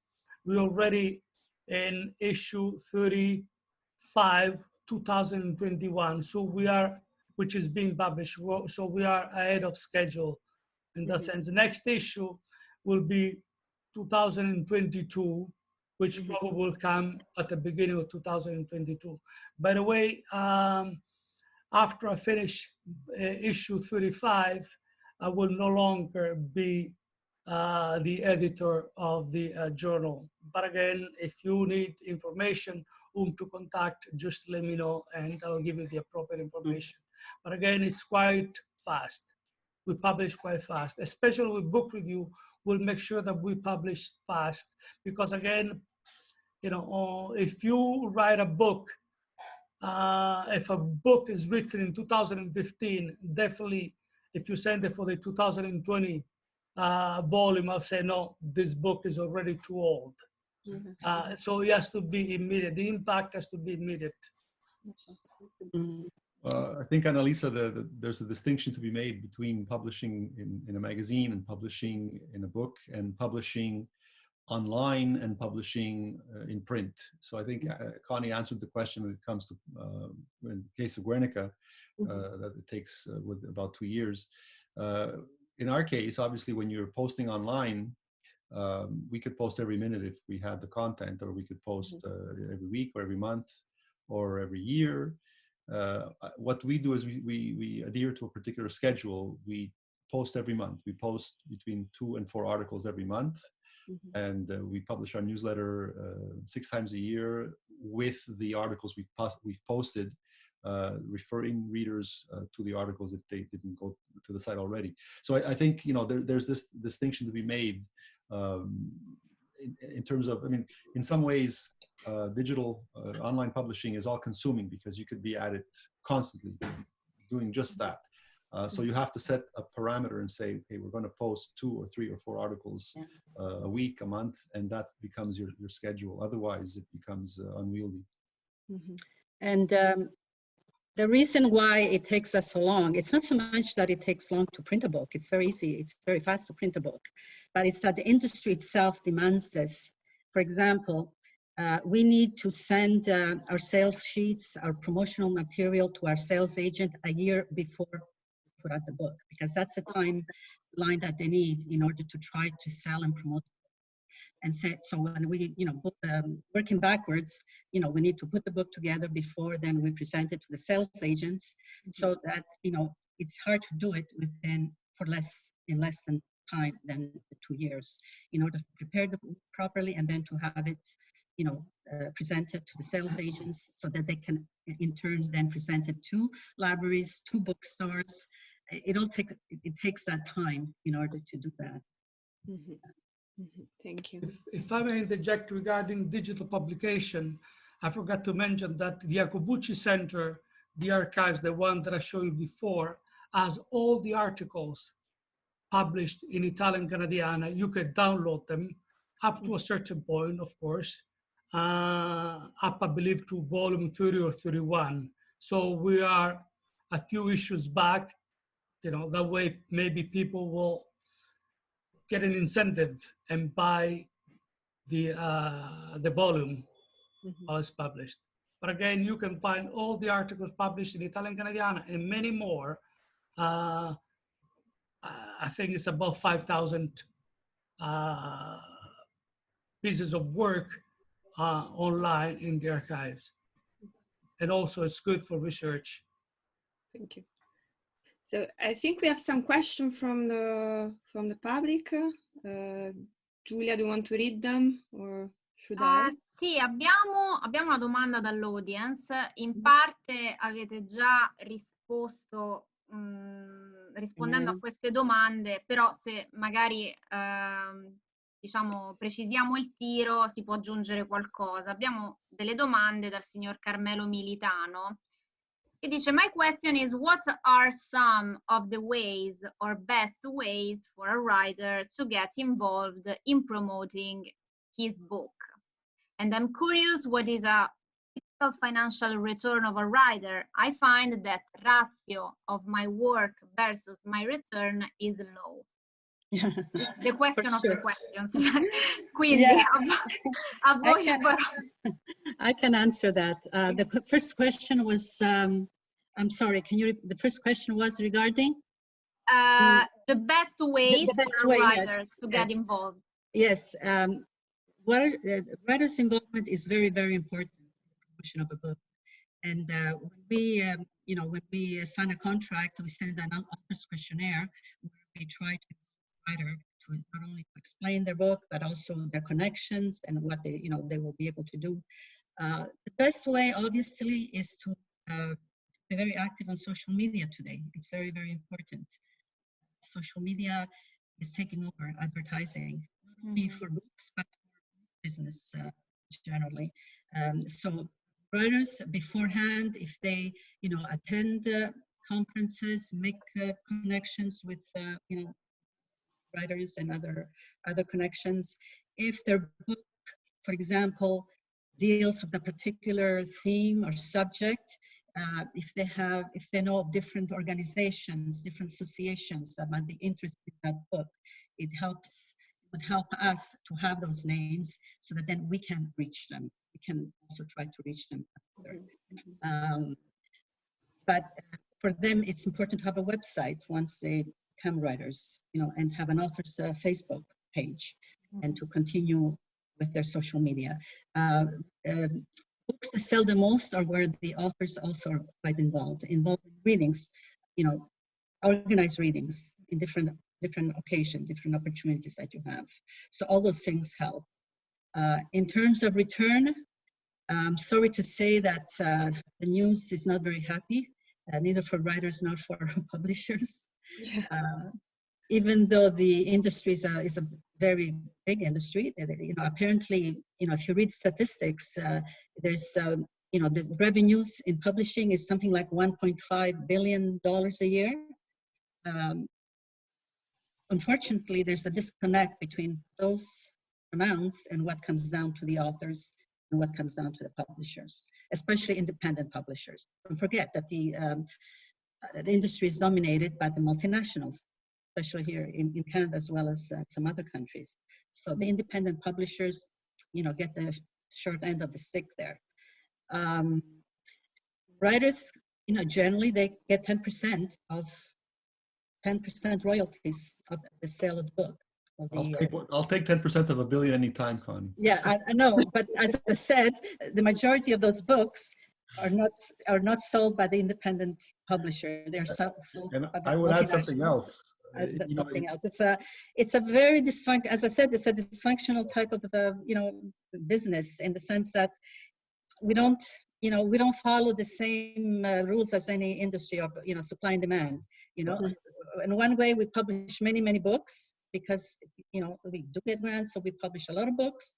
[SPEAKER 4] we already in issue 35, 2021. So we are, which is being published. So we are ahead of schedule in that sense. The next issue will be 2022, which probably will come at the beginning of 2022. By the way, after I finish issue 35, I will no longer be the editor of the journal. But again, if you need information, whom to contact, just let me know and I'll give you the appropriate information. But again, it's quite fast. We publish quite fast, especially with book review. We'll make sure that we publish fast because again, you know, if you write a book, if a book is written in 2015, definitely if you send it for the 2020 volume, I'll say, no, this book is already too old. So it has to be immediate. The impact has to be immediate.
[SPEAKER 6] I think, Annalisa, there's a distinction to be made between publishing in a magazine and publishing in a book and publishing online and publishing in print. So I think Connie answered the question when it comes to, in the case of Guernica, that it takes with about 2 years. In our case, obviously, when you're posting online, we could post every minute if we had the content, or we could post every week or every month or every year. What we do is we adhere to a particular schedule. We post every month. We post between 2 and 4 articles every month. And we publish our newsletter 6 times a year with the articles we've posted, referring readers to the articles if they didn't go to the site already. So I think, you know, there's this distinction to be made in terms of, I mean, in some ways, digital online publishing is all consuming because you could be at it constantly doing just that. So you have to set a parameter and say, okay, we're going to post 2 or 3 or 4 articles a week, a month, and that becomes your schedule. Otherwise, it becomes unwieldy.
[SPEAKER 7] And the reason why it takes us so long, it's not so much that it takes long to print a book. It's very easy. It's very fast to print a book. But it's that the industry itself demands this. For example, we need to send our sales sheets, our promotional material to our sales agent a year before we put out the book, because that's the timeline that they need in order to try to sell and promote. And so when we, you know, working backwards, you know, we need to put the book together before then we present it to the sales agents, so that, you know, it's hard to do it in less than time than 2 years, in order to prepare the book properly and then to have it, you know, presented to the sales agents so that they can in turn then present it to libraries, to bookstores. It takes that time in order to do that.
[SPEAKER 5] Thank you.
[SPEAKER 4] If I may interject regarding digital publication, I forgot to mention that the Jacobucci Center, the archives, the one that I showed you before, has all the articles published in Italian Canadiana. You can download them up to a certain point, of course, up, I believe, to volume 30 or 31. So we are a few issues back, you know, that way maybe people will get an incentive and buy the volume while it's published. But again, you can find all the articles published in Italian Canadiana and many more. I think it's about 5,000 pieces of work online in the archives. And also it's good for research.
[SPEAKER 5] Thank you. So I think we have some questions from the public. Giulia, do you want to read them or should I?
[SPEAKER 2] Sì, abbiamo una domanda dall'audience. In parte avete già risposto rispondendo a queste domande, però se magari diciamo precisiamo il tiro si può aggiungere qualcosa. Abbiamo delle domande dal signor Carmelo Militano che dice: My question is, what are some of the ways or best ways for a writer to get involved in promoting his book? And I'm curious, what is a financial return of a writer? I find that ratio of my work versus my return is low. The question of the questions. Quindi, a voi
[SPEAKER 7] I can answer that. The first question was, I'm sorry, can you repeat? The first question was regarding?
[SPEAKER 2] The best ways for writers to get involved.
[SPEAKER 7] Yes, writer's involvement is very, very important in the promotion of a book. And when we sign a contract, we send an author's questionnaire where we try to writer to not only explain their book, but also their connections and what they, they will be able to do. The best way, obviously, is to be very active on social media today. It's very, very important. Social media is taking over advertising, not only for books, but for business generally. So writers beforehand, if they, attend conferences, make connections with, writers and other connections. If their book, for example, deals with a particular theme or subject, if they know of different organizations, different associations that might be interested in that book, it would help us to have those names so that then we can reach them. We can also try to reach them. But for them, it's important to have a website once they become writers, and have an author's Facebook page, and to continue with their social media. Books that sell the most are where the authors also are quite involved in readings, organized readings in different occasions, different opportunities that you have. So all those things help. In terms of return, I'm sorry to say that the news is not very happy, neither for writers nor for publishers. Yeah. Even though the industry is a very big industry, apparently, if you read statistics, there's, the revenues in publishing is something like $1.5 billion a year. Unfortunately, there's a disconnect between those amounts and what comes down to the authors and what comes down to the publishers, especially independent publishers. Don't forget that the industry is dominated by the multinationals, especially here in Canada as well as some other countries. So the independent publishers, get the short end of the stick there. Writers, generally they get 10% royalties of the sale of the book.
[SPEAKER 6] I'll take 10% of $1 billion anytime, Connie.
[SPEAKER 7] Yeah, I know, but as I said, the majority of those books are not sold by the independent publisher. They're sold
[SPEAKER 6] and
[SPEAKER 7] by the
[SPEAKER 6] I would add something else.
[SPEAKER 7] That's something else. It's a very dysfunctional, as I said, it's a dysfunctional type of business, in the sense that we don't follow the same rules as any industry of supply and demand. In one way, we publish many books because we do get grants, so we publish a lot of books.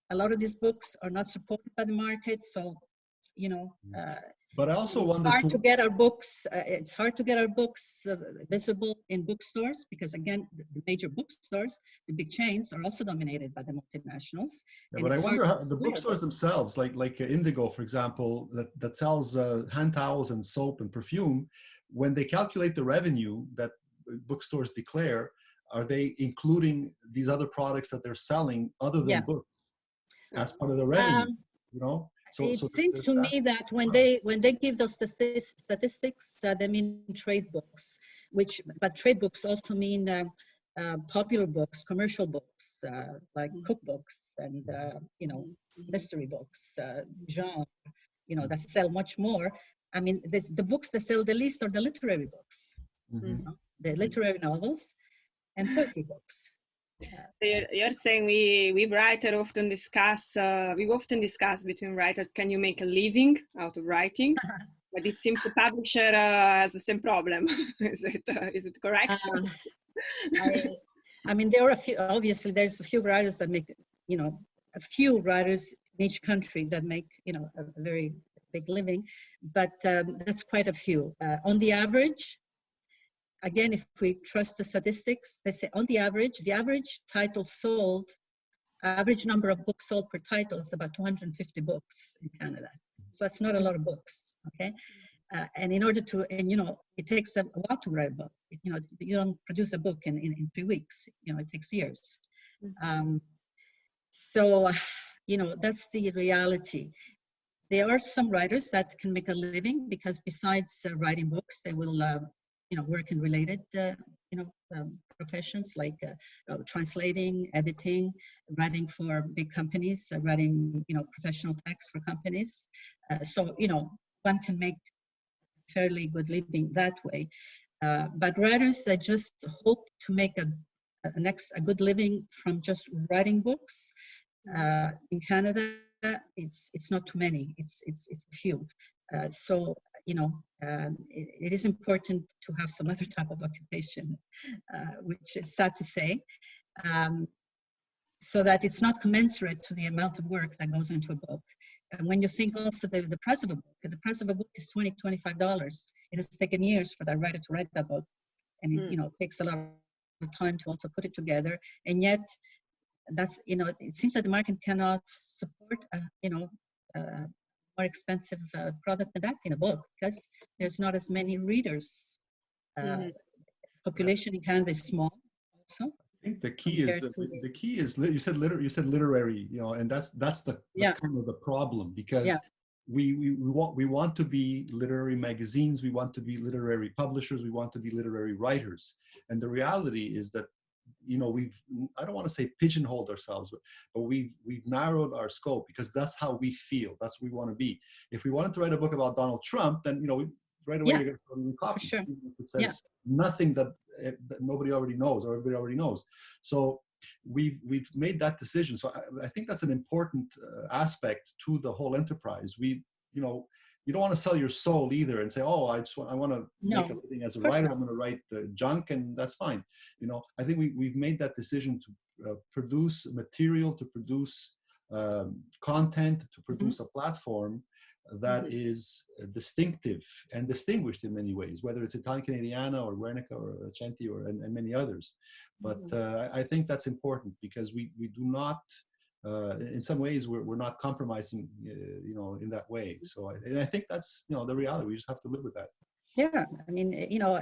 [SPEAKER 7] A lot of these books are not supported by the market, so
[SPEAKER 6] but I also wonder,
[SPEAKER 7] it's hard to get our books. It's hard to get our books visible in bookstores because, again, the major bookstores, the big chains, are also dominated by the multinationals.
[SPEAKER 6] Yeah, but I wonder how the bookstores themselves, like Indigo, for example, that sells hand towels and soap and perfume, when they calculate the revenue that bookstores declare, are they including these other products that they're selling other than books as part of the revenue?
[SPEAKER 7] It seems to me that when they give those statistics, they mean trade books, but trade books also mean popular books, commercial books, like cookbooks and mystery books, genre, that sell much more. I mean, the books that sell the least are the literary books, the literary novels and poetry books.
[SPEAKER 5] You're saying we writers often discuss, between writers, can you make a living out of writing? But it seems the publisher has the same problem. Is it correct?
[SPEAKER 7] I mean, there are obviously there's a few writers that make, a few writers in each country that make, a very big living, but that's quite a few. On the average, again, if we trust the statistics, they say on the average title sold, average number of books sold per title is about 250 books in Canada. So that's not a lot of books, okay? And in order to, it takes a while to write a book. You don't produce a book in 3 weeks, it takes years. So, that's the reality. There are some writers that can make a living because besides writing books, they will work in related, professions like translating, editing, writing for big companies, writing, professional text for companies. So, one can make fairly good living that way. But writers that just hope to make a good living from just writing books. In Canada, it's not too many. It's a few. So you know, it is important to have some other type of occupation, which is sad to say, so that it's not commensurate to the amount of work that goes into a book. And when you think also the price of a book, the price of a book is $20, $25. It has taken years for that writer to write that book, and it, you know, takes a lot of time to also put it together. And yet, that's, you know, it seems that the market cannot support, you know, more expensive product than that in a book, because there's not as many readers. Population in Canada is small also.
[SPEAKER 6] I think the key is the key is, you said literary, you know, and that's the kind of the problem, because we want to be literary magazines, we want to be literary publishers, we want to be literary writers, and the reality is that, you know, I don't want to say pigeonholed ourselves, but we've narrowed our scope, because that's how we feel, that's what we want to be. If we wanted to write a book about Donald Trump, then, you know, right away you're going to start reading copies.
[SPEAKER 7] Sure.
[SPEAKER 6] If it says nothing that nobody already knows or everybody already knows. So we've made that decision. So I think that's an important aspect to the whole enterprise. You know, you don't want to sell your soul either and say, oh, I want to make a living as a writer. I'm going to write junk, and that's fine. You know, I think we've made that decision to produce material, to produce content, to produce a platform that is distinctive and distinguished in many ways, whether it's Italo-Canadiana or Guernica or Accenti and many others. But I think that's important, because we do not, in some ways, we're not compromising, you know, in that way. So I think that's, you know, the reality. We just have to live with that.
[SPEAKER 7] Yeah, I mean, you know,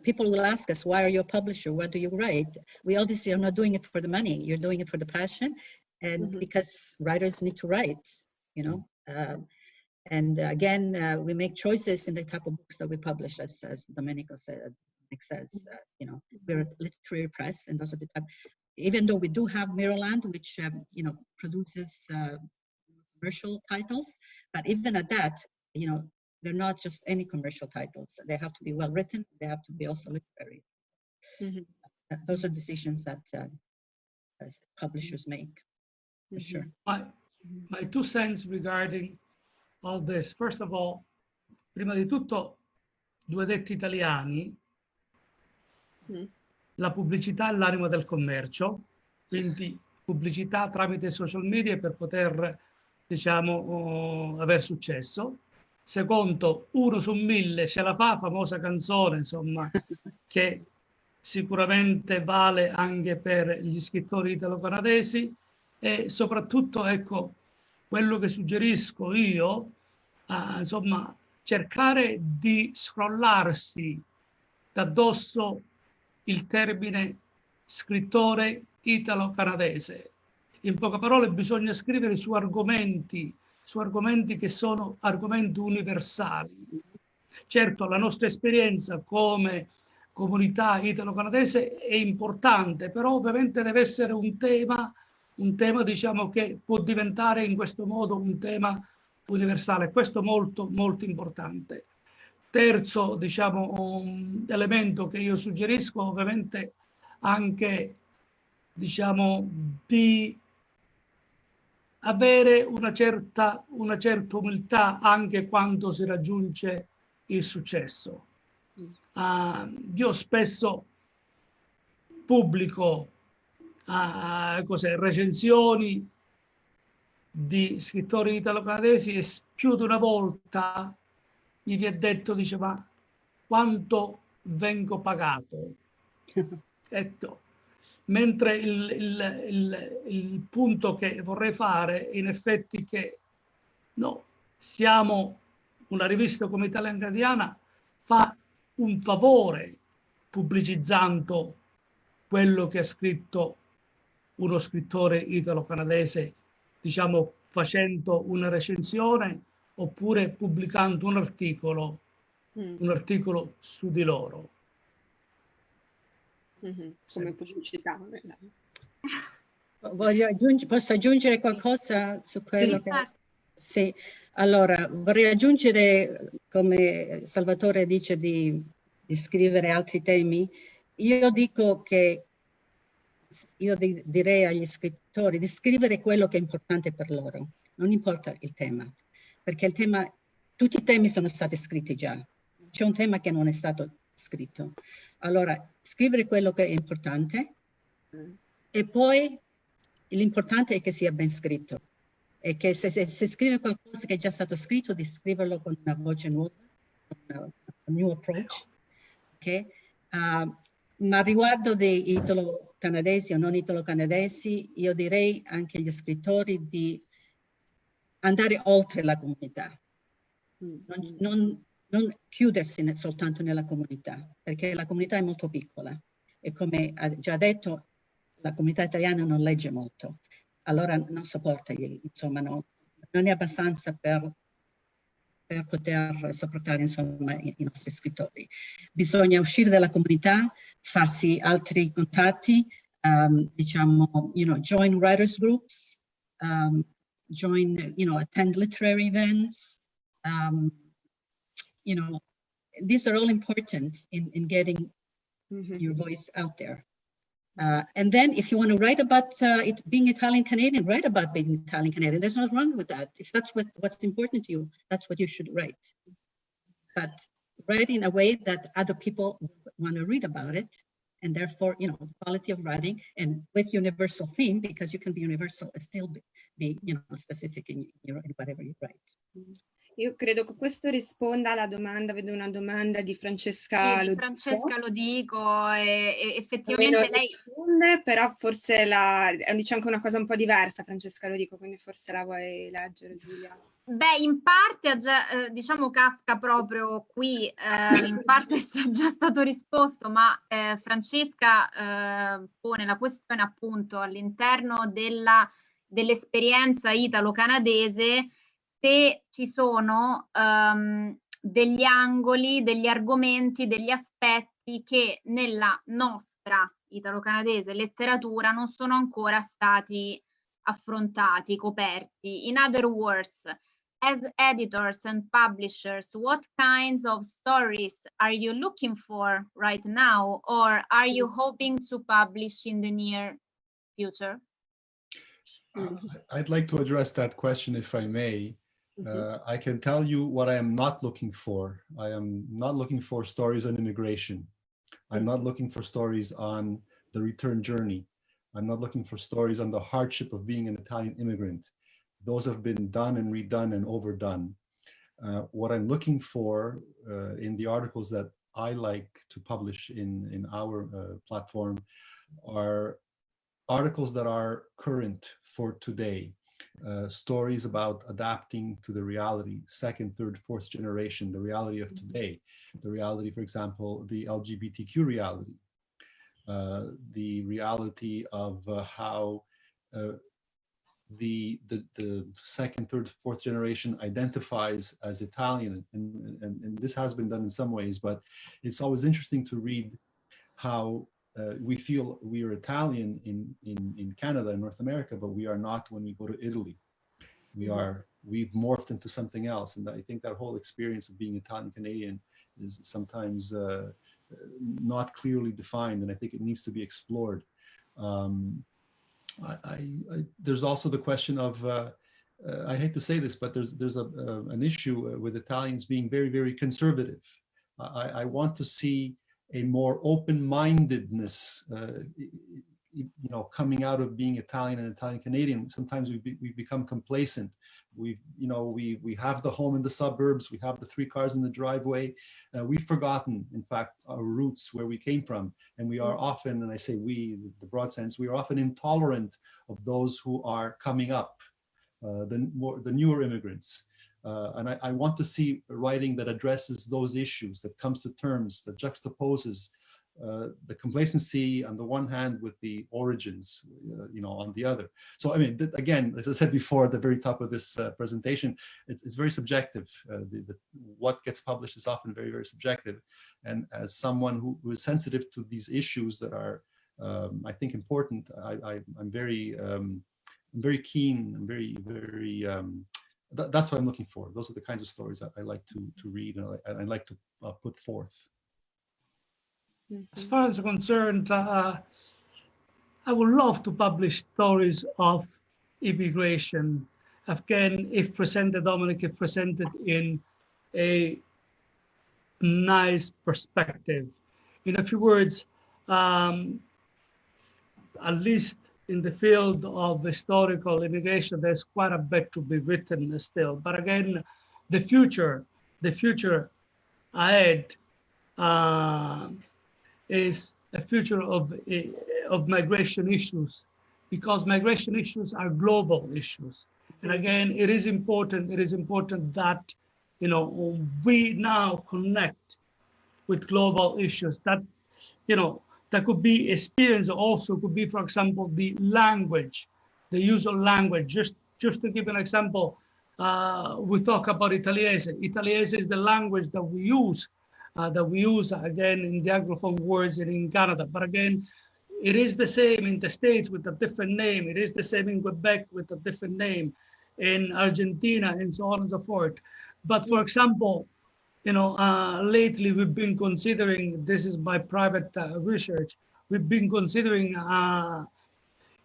[SPEAKER 7] people will ask us, why are you a publisher? What do you write? We obviously are not doing it for the money. You're doing it for the passion, and because writers need to write, you know. And again, we make choices in the type of books that we publish, as Domenic says, you know, we're a literary press, and those are the type, even though we do have Maryland, which, you know, produces commercial titles, but even at that, you know, they're not just any commercial titles. They have to be well written. They have to be also literary. Those are decisions that as publishers make, for sure.
[SPEAKER 4] My 2 cents regarding all this. First of all, prima di tutto, 2 detti italiani, la pubblicità è l'anima del commercio, quindi pubblicità tramite social media per poter, diciamo, aver successo. Secondo, 1 su 1000 ce la fa, famosa canzone, insomma, che sicuramente vale anche per gli scrittori italo-canadesi, e soprattutto, ecco, quello che suggerisco io, insomma, cercare di scrollarsi d'addosso il termine scrittore italo-canadese. In poche parole, bisogna scrivere su argomenti che sono argomenti universali. Certo, la nostra esperienza come comunità italo-canadese è importante, però ovviamente deve essere un tema, diciamo, che può diventare in questo modo un tema universale. Questo è molto, molto importante. Terzo, diciamo, elemento che io suggerisco, ovviamente anche, diciamo, di avere una certa umiltà anche quando si raggiunge il successo. Io spesso pubblico recensioni di scrittori italo-canadesi, e più di una volta mi vi è detto, dice, ma quanto vengo pagato? Ecco. Mentre il punto che vorrei fare, in effetti, che no, siamo una rivista come Canadiana, fa un favore pubblicizzando quello che ha scritto uno scrittore italo-canadese, diciamo, facendo una recensione oppure pubblicando un articolo su di loro.
[SPEAKER 5] Come pubblicità.
[SPEAKER 7] Posso aggiungere qualcosa su quello che... Sì, allora vorrei aggiungere, come Salvatore dice, di scrivere altri temi. Io dico che io direi agli scrittori di scrivere quello che è importante per loro, non importa il tema, perché il tema, tutti i temi sono stati scritti già, c'è un tema che non è stato scritto. Allora, scrivere quello che è importante e poi l'importante è che sia ben scritto e che se scrive qualcosa che è già stato scritto, di scriverlo con una voce nuova, un new approach, okay? Ma riguardo dei italo-canadesi o non italo-canadesi, io direi anche agli scrittori di andare oltre la comunità, non chiudersi soltanto nella comunità, perché la comunità è molto piccola e come ha già detto, la comunità italiana non legge molto, allora non sopporta, insomma, non è abbastanza per poter sopportare, insomma, i nostri scrittori. Bisogna uscire dalla comunità, farsi altri contatti, diciamo, join writers groups, join, attend literary events. These are all important in getting your voice out there. And then if you want to write about it being Italian-Canadian, write about being Italian-Canadian. There's nothing wrong with that. If that's what's important to you, that's what you should write. But write in a way that other people want to read about it. And therefore, quality of writing and with universal theme, because you can be universal and still be specific in whatever you write.
[SPEAKER 5] Io credo che questo risponda alla domanda, vedo una domanda di Francesca.
[SPEAKER 2] Sì, di Francesca lo dico, e effettivamente lei...
[SPEAKER 5] Risponde, però forse dice anche una cosa un po' diversa, Francesca lo dico, quindi forse la vuoi leggere, Giulia?
[SPEAKER 2] Beh, in parte diciamo casca proprio qui, in parte è già stato risposto, ma Francesca pone la questione appunto all'interno dell'esperienza italo-canadese, se ci sono degli angoli, degli argomenti, degli aspetti che nella nostra italo-canadese letteratura non sono ancora stati affrontati, coperti. In other words, as editors and publishers, what kinds of stories are you looking for right now, or are you hoping to publish in the near future?
[SPEAKER 6] I'd like to address that question if I may. I can tell you what I am not looking for. I am not looking for stories on immigration. I'm not looking for stories on the return journey. I'm not looking for stories on the hardship of being an Italian immigrant. Those have been done and redone and overdone. What I'm looking for in the articles that I like to publish in our platform are articles that are current for today. Stories about adapting to the reality, second, third, fourth generation, the reality of today, the reality, for example, the LGBTQ reality, the reality of how the second, third, fourth generation identifies as Italian, and this has been done in some ways, but it's always interesting to read how we feel we are Italian in Canada and North America, but we are not when we go to Italy. We've morphed into something else, and I think that whole experience of being Italian Canadian is sometimes not clearly defined, and I think it needs to be explored. There's also the question of I hate to say this, but there's an issue with Italians being very, very conservative. I want to see a more open-mindedness, coming out of being Italian and Italian Canadian. Sometimes we become complacent. We have the home in the suburbs. We have the 3 cars in the driveway. We've forgotten, in fact, our roots, where we came from, and we are often, and I say we, the broad sense, we are often intolerant of those who are coming up, the newer immigrants. And I want to see writing that addresses those issues, that comes to terms, that juxtaposes the complacency on the one hand with the origins, on the other. So, I mean, again, as I said before at the very top of this presentation, it's very subjective. What gets published is often very, very subjective. And as someone who is sensitive to these issues that are, I think, important, I'm very keen. I'm very, very. That's what I'm looking for. Those are the kinds of stories that I like to read and I like to put forth.
[SPEAKER 4] As far as I'm concerned, I would love to publish stories of immigration. Again, if presented, Domenic, if presented in a nice perspective. In a few words, at least in the field of historical immigration, there's quite a bit to be written still. But again, the future ahead is a future of migration issues, because migration issues are global issues. And again, it is important that, you know, we now connect with global issues that, you know, that could be experience, also could be, for example, the language, the use of language. Just to give an example, we talk about Italiese. Italiese is the language that we use again in the Anglophone words and in Canada. But again, it is the same in the States with a different name. It is the same in Quebec with a different name, in Argentina, and so on and so forth. But for example, you know, lately we've been considering, this is my private research, we've been considering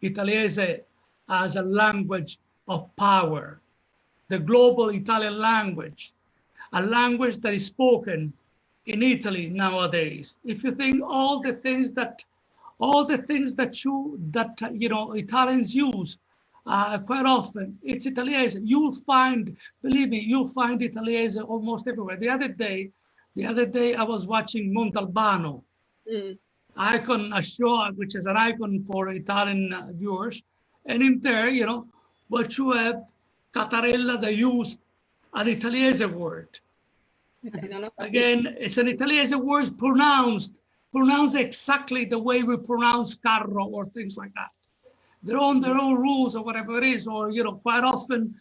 [SPEAKER 4] Italiese as a language of power, the global Italian language, a language that is spoken in Italy nowadays. If you think all the things that you know Italians use quite often, it's Italiese. You'll find, believe me, you'll find Italiese almost everywhere. The other day I was watching Montalbano, icon, a show which is an icon for Italian viewers, and in there, you know, what you have, Cattarella, they used an Italiese word. Again, it's an Italiese word pronounced exactly the way we pronounce carro or things like that. Their own rules or whatever it is, or, you know, quite often,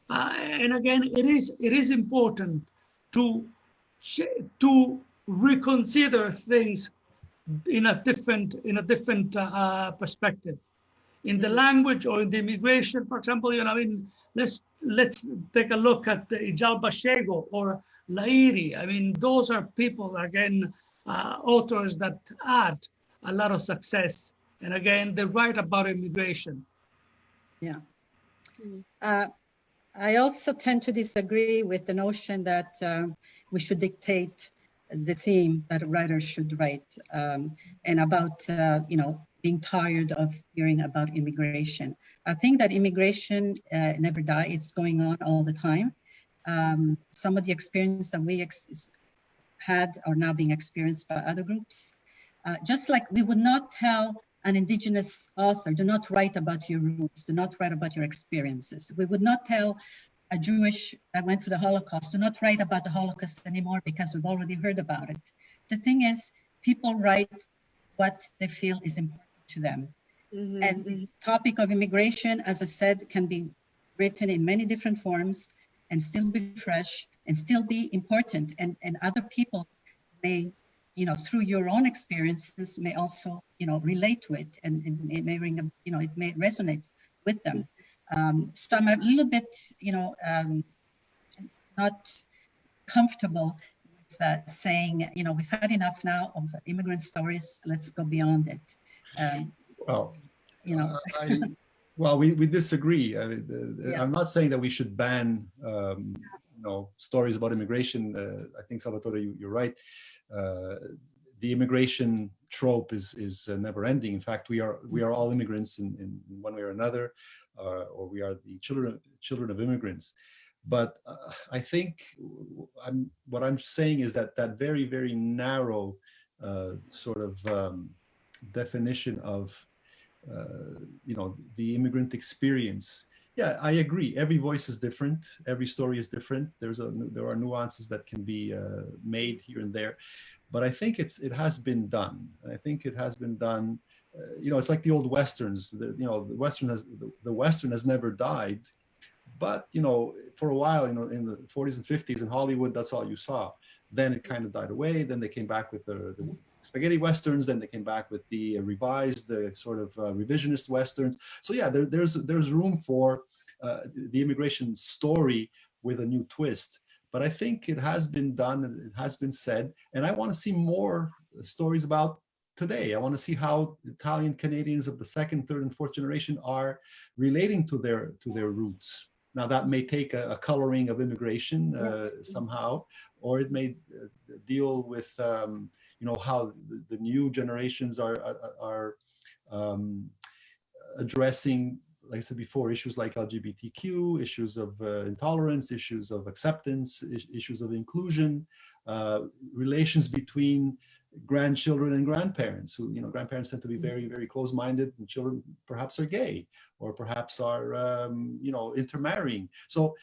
[SPEAKER 4] and again, it is important to reconsider things in a different perspective. In the language or in the immigration, for example, you know, I mean, let's take a look at Ijal Bashego or Lairi. I mean, those are people, again, authors that add a lot of success. And again, they write about immigration.
[SPEAKER 7] Yeah. I also tend to disagree with the notion that we should dictate the theme that writers should write, and about, you know, being tired of hearing about immigration. I think that immigration never dies. It's going on all the time. Some of the experience that we had are now being experienced by other groups. Just like we would not tell an indigenous author, do not write about your roots, do not write about your experiences. We would not tell a Jewish that went through the Holocaust, do not write about the Holocaust anymore because we've already heard about it. The thing is, people write what they feel is important to them. Mm-hmm. And the topic of immigration, as I said, can be written in many different forms and still be fresh and still be important. And other people may, you know, through your own experiences, may also, you know, relate to it, and it may ring, you know, it may resonate with them. So I'm a little bit, you know, not comfortable with saying, you know, we've had enough now of immigrant stories. Let's go beyond it.
[SPEAKER 6] Well,
[SPEAKER 7] you know.
[SPEAKER 6] Well, we disagree. I mean,
[SPEAKER 7] Yeah.
[SPEAKER 6] I'm not saying that we should ban, you know, stories about immigration. I think, Salvatore, you're right. The immigration trope is never ending. In fact, we are all immigrants in one way or another, or we are the children of immigrants. But I think what I'm saying is that very, very narrow sort of definition of you know, the immigrant experience. Yeah, I agree. Every voice is different. Every story is different. There are nuances that can be made here and there, but I think it has been done. I think it has been done. You know, it's like the old westerns. You know, the western has never died, but you know, for a while, you know, in the 40s and 50s in Hollywood, that's all you saw. Then it kind of died away. Then they came back with the spaghetti westerns. Then they came back with the revised, sort of revisionist westerns. So yeah, there's room for the immigration story with a new twist. But I think it has been done and it has been said, and I want to see more stories about today. I want to see how Italian Canadians of the second, third, and fourth generation are relating to their roots. Now, that may take a coloring of immigration somehow, or it may deal with how the new generations are addressing, like I said before, issues like LGBTQ, issues of intolerance, issues of acceptance, issues of inclusion, relations between grandchildren and grandparents, who, grandparents tend to be very, very close-minded, and children perhaps are gay, or perhaps are, intermarrying. So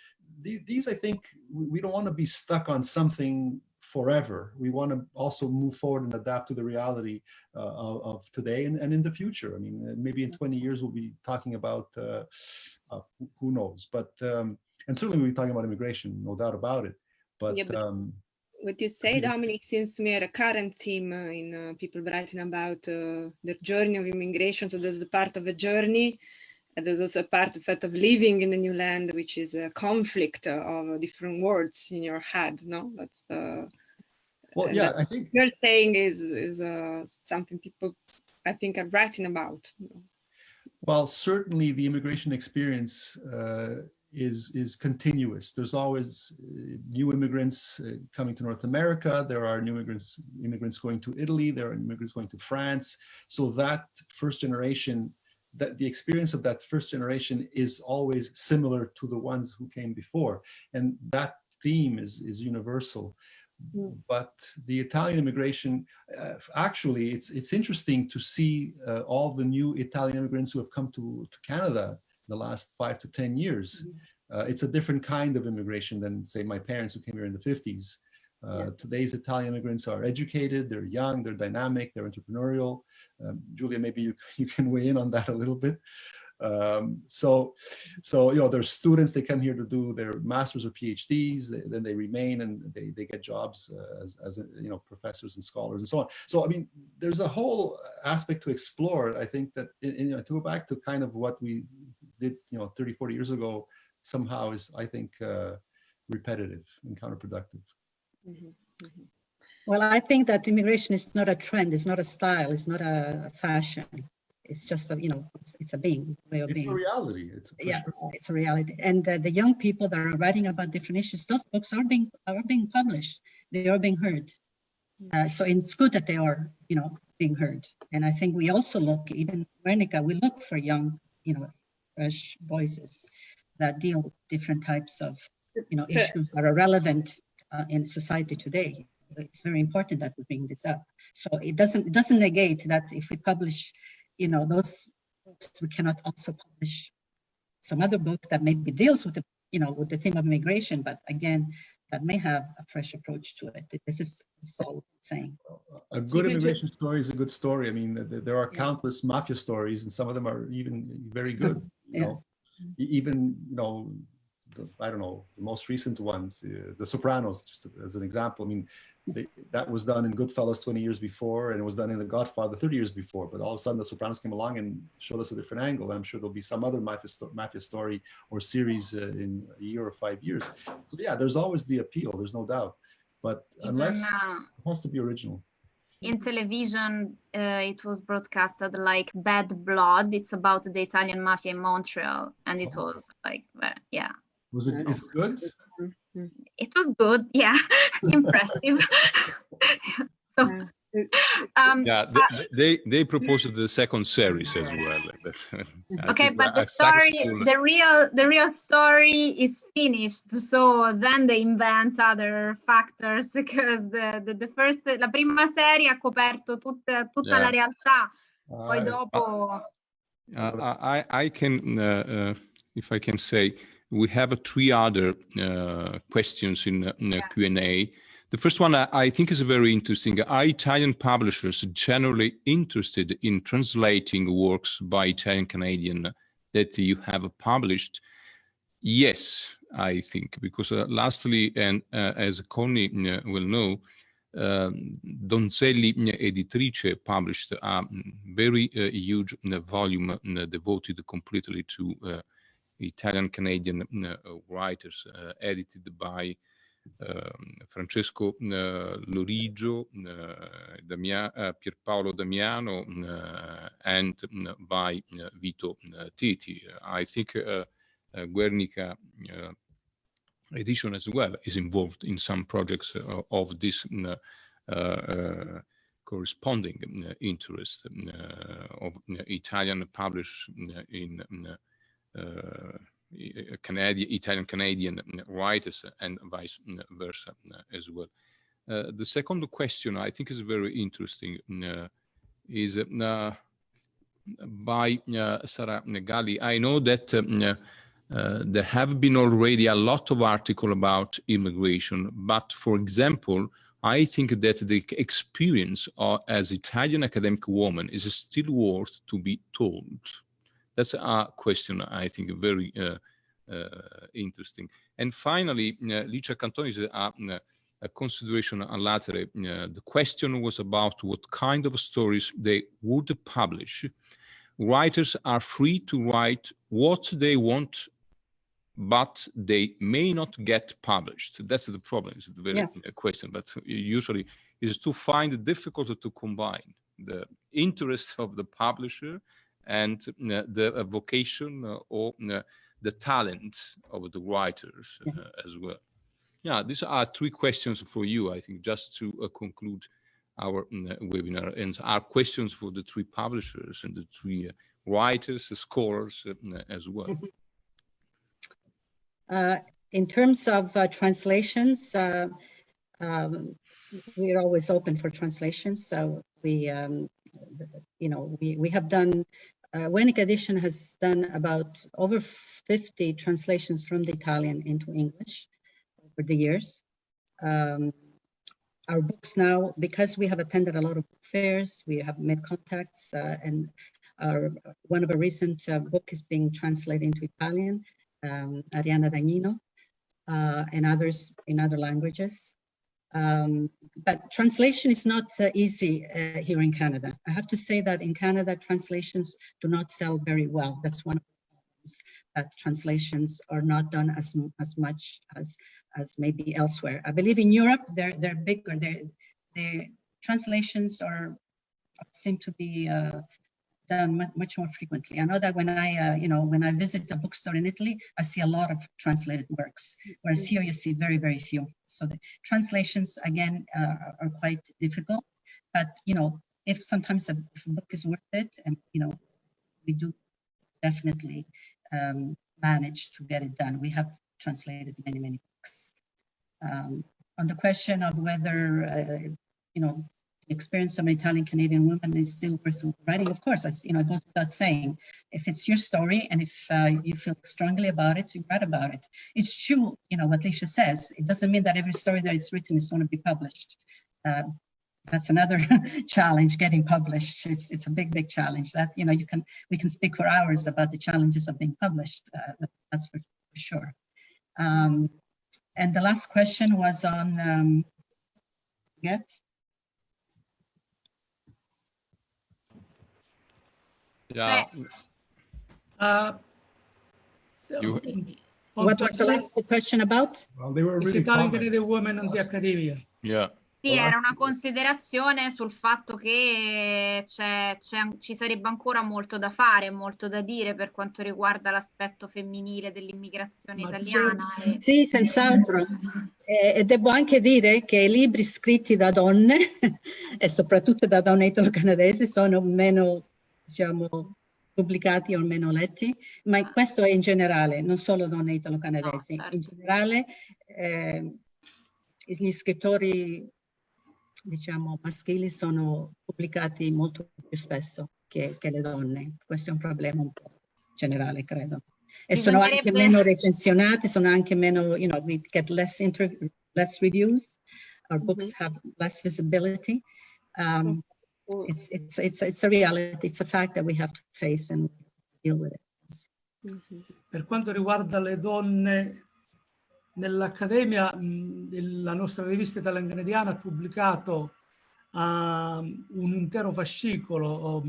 [SPEAKER 6] these, I think, we don't want to be stuck on something forever. We want to also move forward and adapt to the reality of today and in the future. I mean, maybe in 20 years we'll be talking about, who knows, but, and certainly we'll be talking about immigration, no doubt about it. But,
[SPEAKER 5] what you say, Domenic, seems to me a recurrent theme in people writing about their journey of immigration. So there's the part of a journey, and there's also a part of living in a new land, which is a conflict of different words in your head. No, that's
[SPEAKER 6] well, yeah. I think
[SPEAKER 5] you're saying is something people, I think, are writing about.
[SPEAKER 6] Well, certainly the immigration experience is continuous. There's always new immigrants coming to North America. There are new immigrants going to Italy. There are immigrants going to France. So that first generation, that the experience of that first generation is always similar to the ones who came before, and that theme is universal. But the Italian immigration, actually, it's interesting to see all the new Italian immigrants who have come to Canada the last 5 to 10 years. It's a different kind of immigration than, say, my parents who came here in the 50s. Today's Italian immigrants are educated, they're young, they're dynamic, they're entrepreneurial. Julia, maybe you can weigh in on that a little bit. So they're students, they come here to do their masters or PhDs, then they remain and they get jobs as professors and scholars and so on. So, I mean, there's a whole aspect to explore. I think that, to go back to kind of what we did, 30, 40 years ago, somehow is, I think, repetitive and counterproductive.
[SPEAKER 7] Well, I think that immigration is not a trend, it's not a style, it's not a fashion. It's just a, it's a being, way of being.
[SPEAKER 6] It's a reality.
[SPEAKER 7] It's a reality. And the young people that are writing about different issues, those books are being published. They are being heard. So it's good that they are, being heard. And I think we also look, even Guernica, we look for young, fresh voices that deal with different types of, issues that are relevant in society today. It's very important that we bring this up. So it doesn't negate that if we publish, those books, we cannot also publish some other books that maybe deals with the, with the theme of immigration, but again, that may have a fresh approach to it. This is all I'm saying.
[SPEAKER 6] A good immigration story is a good story. I mean, there are countless mafia stories, and some of them are even very good. Even I don't know, the most recent ones, The Sopranos, just as an example. I mean, that was done in Goodfellas 20 years before, and it was done in The Godfather 30 years before. But all of a sudden, The Sopranos came along and showed us a different angle. I'm sure there'll be some other mafia story or series in a year or 5 years. So yeah, there's always the appeal. There's no doubt. But unless it has to be original.
[SPEAKER 2] In television, it was broadcasted like Bad Blood. It's about the Italian mafia in Montreal, and it was like, yeah.
[SPEAKER 6] Is it good?
[SPEAKER 2] It was good, yeah, impressive. So,
[SPEAKER 1] they proposed the second series as well.
[SPEAKER 2] Okay, but the story, the real story is finished. So then they invent other factors, because la prima serie ha coperto tutta la realtà. Poi dopo.
[SPEAKER 1] I can, if I can say, we have 3 other questions in Q&A. The first one I think is very interesting. Are Italian publishers generally interested in translating works by Italian Canadian that you have published? Yes, I think, because lastly, and as Connie will know, Donzelli Editrice published a very huge volume devoted completely to Italian Canadian writers, edited by Francesco Lorigio, Pierpaolo Damiano, and by Vito Titi. I think Guernica Edition as well is involved in some projects of this corresponding interest of Italian published in Italian-Canadian writers and vice versa as well. The second question I think is very interesting is by Sara Galli. I know that there have been already a lot of articles about immigration, but for example, I think that the experience as Italian academic woman is still worth to be told. That's a question I think very interesting. And finally, Licia Cantoni is a consideration a latere. The question was about what kind of stories they would publish. Writers are free to write what they want, but they may not get published. That's the problem. It's a very question, but usually it's to find it difficult to combine the interest of the publisher and the vocation or the talent of the writers as well. Yeah, these are three questions for you, I think, just to conclude our webinar, and our questions for the three publishers and the three writers, scholars as well.
[SPEAKER 7] In terms of translations, we're always open for translations. So we, we have done, Guernica Edition has done about over 50 translations from the Italian into English over the years. Our books now, because we have attended a lot of book fairs, we have made contacts, and one of our recent book is being translated into Italian. Arianna Dagnino, and others in other languages. But translation is not easy here in Canada. I have to say that in Canada, translations do not sell very well. That's one of the problems, that translations are not done as much as maybe elsewhere. I believe in Europe, they're bigger. The translations seem to be done much more frequently. I know that when I visit a bookstore in Italy, I see a lot of translated works, whereas here you see very, very few. So the translations, again, are quite difficult. But, if sometimes a book is worth it, and, we do definitely manage to get it done. We have translated many, many books. On the question of whether, the experience of an Italian-Canadian woman is still worth writing, of course, it goes without saying. If it's your story and if you feel strongly about it, you write about it. It's true, what Licia says. It doesn't mean that every story that is written is going to be published. That's another challenge, getting published. It's a big, big challenge. That we can speak for hours about the challenges of being published. That's for sure. And the last question was on
[SPEAKER 1] Yeah.
[SPEAKER 7] What was the last question about?
[SPEAKER 4] Well, they were really Italian-Canadian women and the academia.
[SPEAKER 1] Yeah.
[SPEAKER 2] Sì, era una considerazione sul fatto che ci sarebbe ancora molto da fare, molto da dire per quanto riguarda l'aspetto femminile dell'immigrazione italiana.
[SPEAKER 7] Sì, senz'altro. E devo anche dire che i libri scritti da donne, e soprattutto da donne italo-canadesi, sono meno, pubblicati o meno letti, ma questo è in generale, non solo donne italo-canadesi.
[SPEAKER 2] Certo.
[SPEAKER 7] In generale, gli scrittori, maschili sono pubblicati molto più spesso che le donne. Questo è un problema un po' generale, credo. E sono anche meno recensionati, sono anche meno, we get less reviews, our books have less visibility. It's a reality, it's a fact that we have to face and deal with it.
[SPEAKER 4] Per quanto riguarda le donne nell'Accademia, la nostra rivista italo-canadiana ha pubblicato un intero fascicolo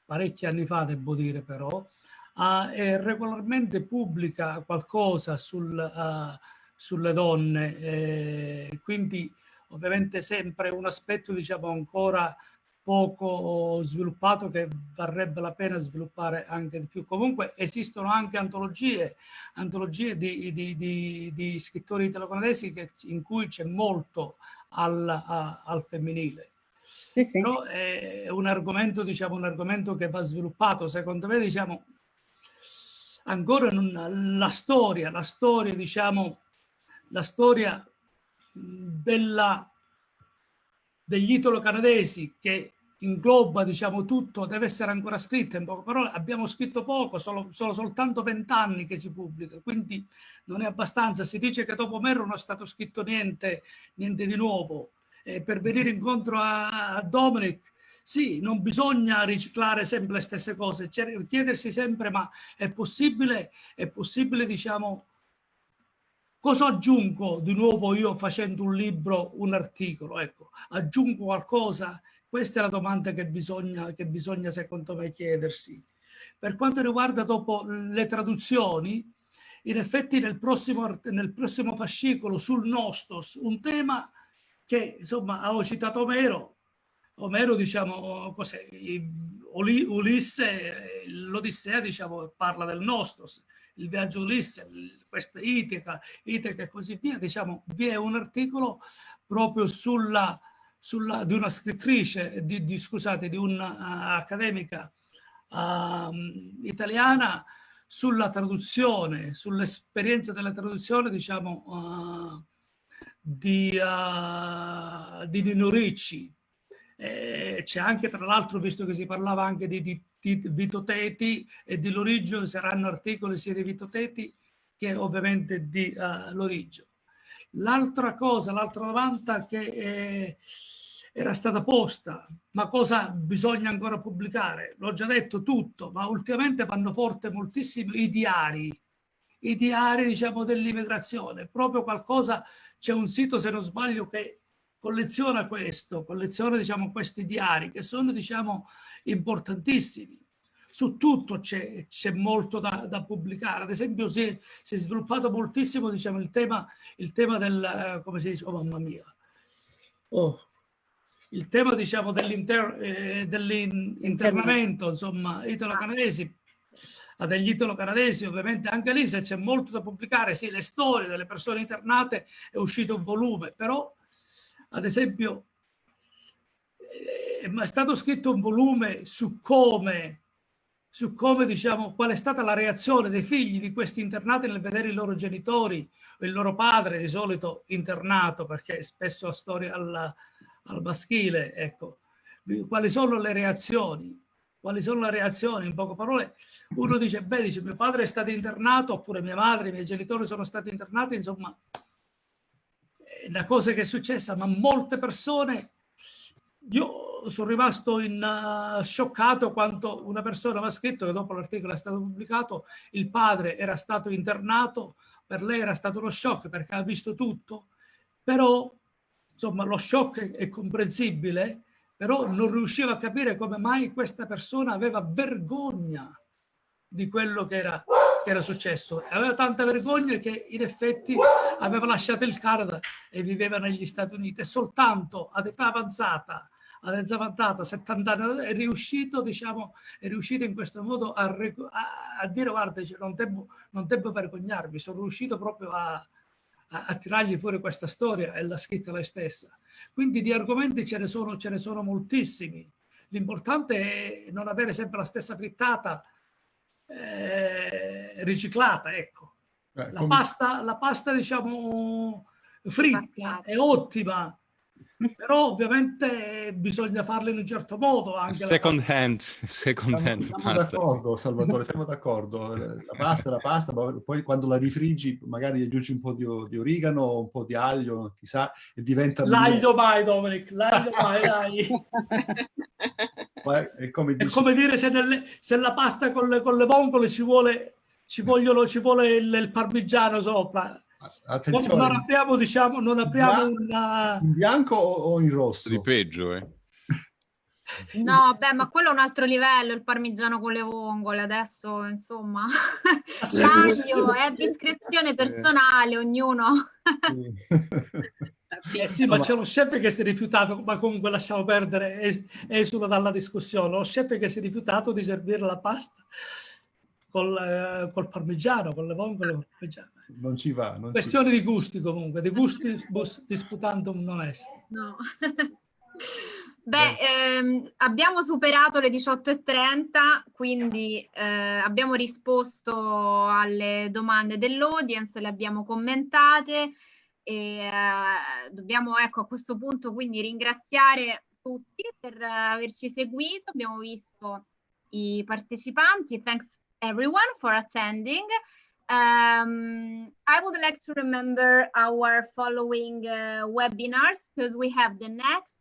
[SPEAKER 4] parecchi anni fa, devo dire però, e regolarmente pubblica qualcosa sulle donne, quindi ovviamente sempre un aspetto, diciamo, ancora poco sviluppato, che varrebbe la pena sviluppare anche di più. Comunque esistono anche antologie di scrittori italo-canadesi in cui c'è molto al femminile.
[SPEAKER 7] Sì, sì.
[SPEAKER 4] Però è un argomento, diciamo, un argomento che va sviluppato. Secondo me, diciamo, ancora la storia, diciamo, la storia degli italo-canadesi, che ingloba, diciamo, tutto, deve essere ancora scritta. In poche parole, abbiamo scritto poco, sono soltanto 20 anni che si pubblica, quindi non è abbastanza. Si dice che dopo me non è stato scritto niente di nuovo. Per venire incontro a Domenic, sì, non bisogna riciclare sempre le stesse cose, chiedersi sempre: ma è possibile, diciamo, cosa aggiungo di nuovo io facendo un libro, un articolo? Ecco, aggiungo qualcosa? Questa è la domanda che bisogna secondo me chiedersi. Per quanto riguarda dopo le traduzioni, in effetti nel prossimo fascicolo sul Nostos, un tema che, insomma, avevo citato Omero, diciamo, cos'è? Ulisse, l'Odissea, diciamo, parla del Nostos, il viaggio di Ulisse, questa Iteca e così via. Diciamo, vi è un articolo proprio di una scrittrice, scusate, di un'accademica italiana, sulla traduzione, sull'esperienza della traduzione, diciamo, di Nino Ricci. C'è anche, tra l'altro, visto che si parlava anche di Vito Teti e di Lorigio, saranno articoli sia di Vito Teti che ovviamente di Lorigio. L'altra domanda che era stata posta: ma cosa bisogna ancora pubblicare? L'ho già detto tutto, ma ultimamente vanno forte moltissimo i diari, diciamo, dell'immigrazione. Proprio qualcosa, c'è un sito, se non sbaglio, che colleziona diciamo, questi diari, che sono, diciamo, importantissimi. Su tutto c'è molto da pubblicare. Ad esempio, si è sviluppato moltissimo, diciamo, il tema del, come si dice, oh mamma mia, il tema, diciamo, dell'internamento, insomma, italo-canadesi, degli italo-canadesi. Ovviamente anche lì, se c'è molto da pubblicare, sì, le storie delle persone internate, è uscito un volume, però, ad esempio, è stato scritto un volume su come, diciamo, qual è stata la reazione dei figli di questi internati nel vedere i loro genitori o il loro padre, di solito internato, perché spesso la storia al maschile, ecco. Quali sono le reazioni? In poche parole, uno dice: beh, dice, mio padre è stato internato, oppure mia madre, i miei genitori sono stati internati, insomma, è una cosa che è successa. Ma molte persone, io sono rimasto scioccato quando una persona mi ha scritto che dopo l'articolo è stato pubblicato, il padre era stato internato, per lei era stato uno shock perché ha visto tutto, però, insomma, lo shock è comprensibile, però non riusciva a capire come mai questa persona aveva vergogna di quello che era successo. Aveva tanta vergogna che in effetti aveva lasciato il Canada e viveva negli Stati Uniti, e soltanto ad età avanzata, 70 anni, è riuscito, diciamo, in questo modo a dire: guarda, non devo vergognarmi, sono riuscito proprio a tirargli fuori questa storia, e l'ha scritta lei stessa. Quindi di argomenti ce ne sono moltissimi. L'importante è non avere sempre la stessa frittata riciclata, ecco. La pasta, diciamo, fritta è ottima, però ovviamente bisogna farla in un certo modo. Anche
[SPEAKER 1] second hand. Siamo
[SPEAKER 6] d'accordo, Salvatore, siamo d'accordo. La pasta, ma poi quando la rifriggi magari aggiungi un po' di origano, un po' di aglio, chissà, e diventa...
[SPEAKER 4] L'aglio mai, Domenic, l'aglio mai, dai.
[SPEAKER 6] È come
[SPEAKER 4] dire, se la pasta con le vongole ci vuole il parmigiano sopra.
[SPEAKER 6] Attenzione,
[SPEAKER 4] non apriamo, diciamo, un
[SPEAKER 6] bianco o in rosso?
[SPEAKER 1] Di peggio,
[SPEAKER 2] No, beh, ma quello è un altro livello, il parmigiano con le vongole, adesso, insomma, l'aglio è a discrezione personale, ognuno...
[SPEAKER 4] Sì, ma c'è uno chef che si è rifiutato, ma comunque lasciamo perdere, esula dalla discussione. Lo chef che si è rifiutato di servire la pasta col parmigiano, con le vongole col parmigiano.
[SPEAKER 6] Non ci va.
[SPEAKER 4] Questione di gusti comunque, di gusti disputantum non è.
[SPEAKER 2] No. Beh, abbiamo superato le 18:30, quindi abbiamo risposto alle domande dell'audience, le abbiamo commentate e dobbiamo, ecco, a questo punto quindi ringraziare tutti per averci seguito. Abbiamo visto i partecipanti. Thanks everyone for attending. I would like to remember our following webinars, because we have the next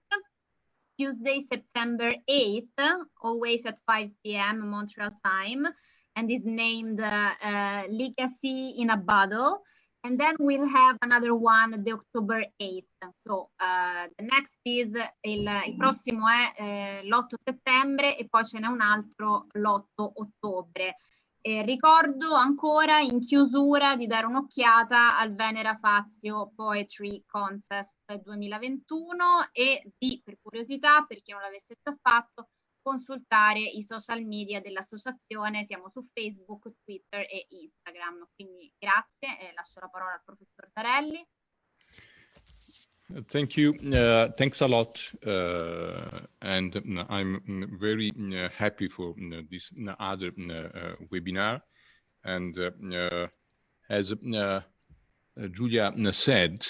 [SPEAKER 2] Tuesday, September 8th, always at 5 p.m. Montreal time, and is named Legacy in a Bottle. And then we'll have another one the October 8th. So the next is, il prossimo è l'8 settembre e poi ce n'è un altro l'8 ottobre. Ricordo ancora in chiusura di dare un'occhiata al Venera Fazio Poetry Contest 2021 e di, per curiosità, per chi non l'avesse già fatto, consultare i social media dell'associazione. Siamo su Facebook, Twitter e Instagram. Quindi grazie e lascio la parola al professor Tarelli.
[SPEAKER 1] Thank you. Thanks a lot. And I'm very happy for this other webinar. And as Giulia said,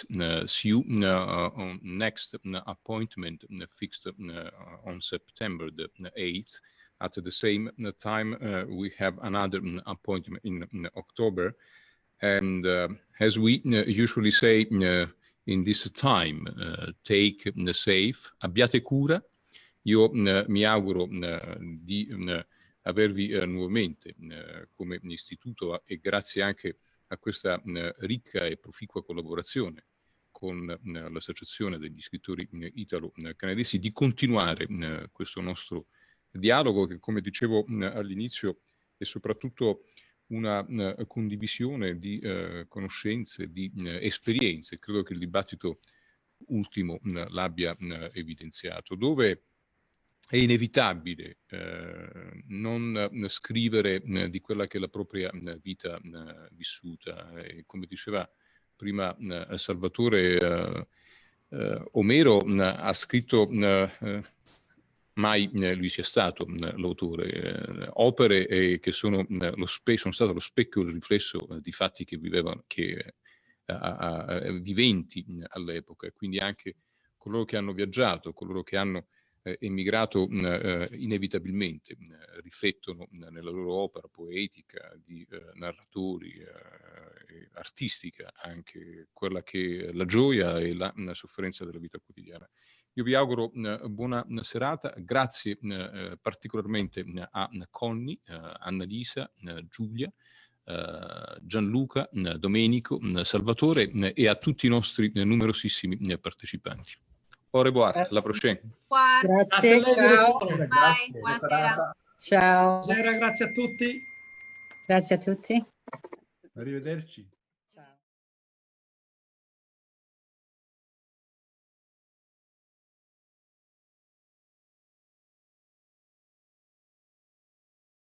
[SPEAKER 1] see you on next appointment fixed on September the 8th. At the same time, we have another appointment in October. And as we usually say, in this time, take safe, abbiate cura. Io mi auguro di avervi nuovamente come istituto e grazie anche a questa ricca e proficua collaborazione con l'Associazione degli Scrittori italo-canadesi, di continuare questo nostro dialogo che, come dicevo all'inizio, è soprattutto una condivisione di conoscenze, di esperienze. Credo che il dibattito ultimo l'abbia evidenziato, dove è inevitabile non scrivere di quella che è la propria vita vissuta. E come diceva prima Salvatore, Omero ha scritto... mai lui sia stato l'autore, opere che sono stato lo specchio e il riflesso di fatti che vivevano, viventi all'epoca, quindi anche coloro che hanno viaggiato, coloro che hanno emigrato inevitabilmente riflettono nella loro opera poetica, di narratori, artistica, anche quella che è la gioia e la sofferenza della vita quotidiana. Io vi auguro buona serata, grazie particolarmente a Connie, Annalisa, Giulia, Gianluca, Domenico, Salvatore e a tutti i nostri numerosissimi partecipanti. Au revoir, alla prossima.
[SPEAKER 7] Grazie, ciao.
[SPEAKER 2] Bye, buonasera.
[SPEAKER 7] Ciao.
[SPEAKER 4] Buonasera, grazie a tutti.
[SPEAKER 7] Grazie a tutti.
[SPEAKER 6] Arrivederci.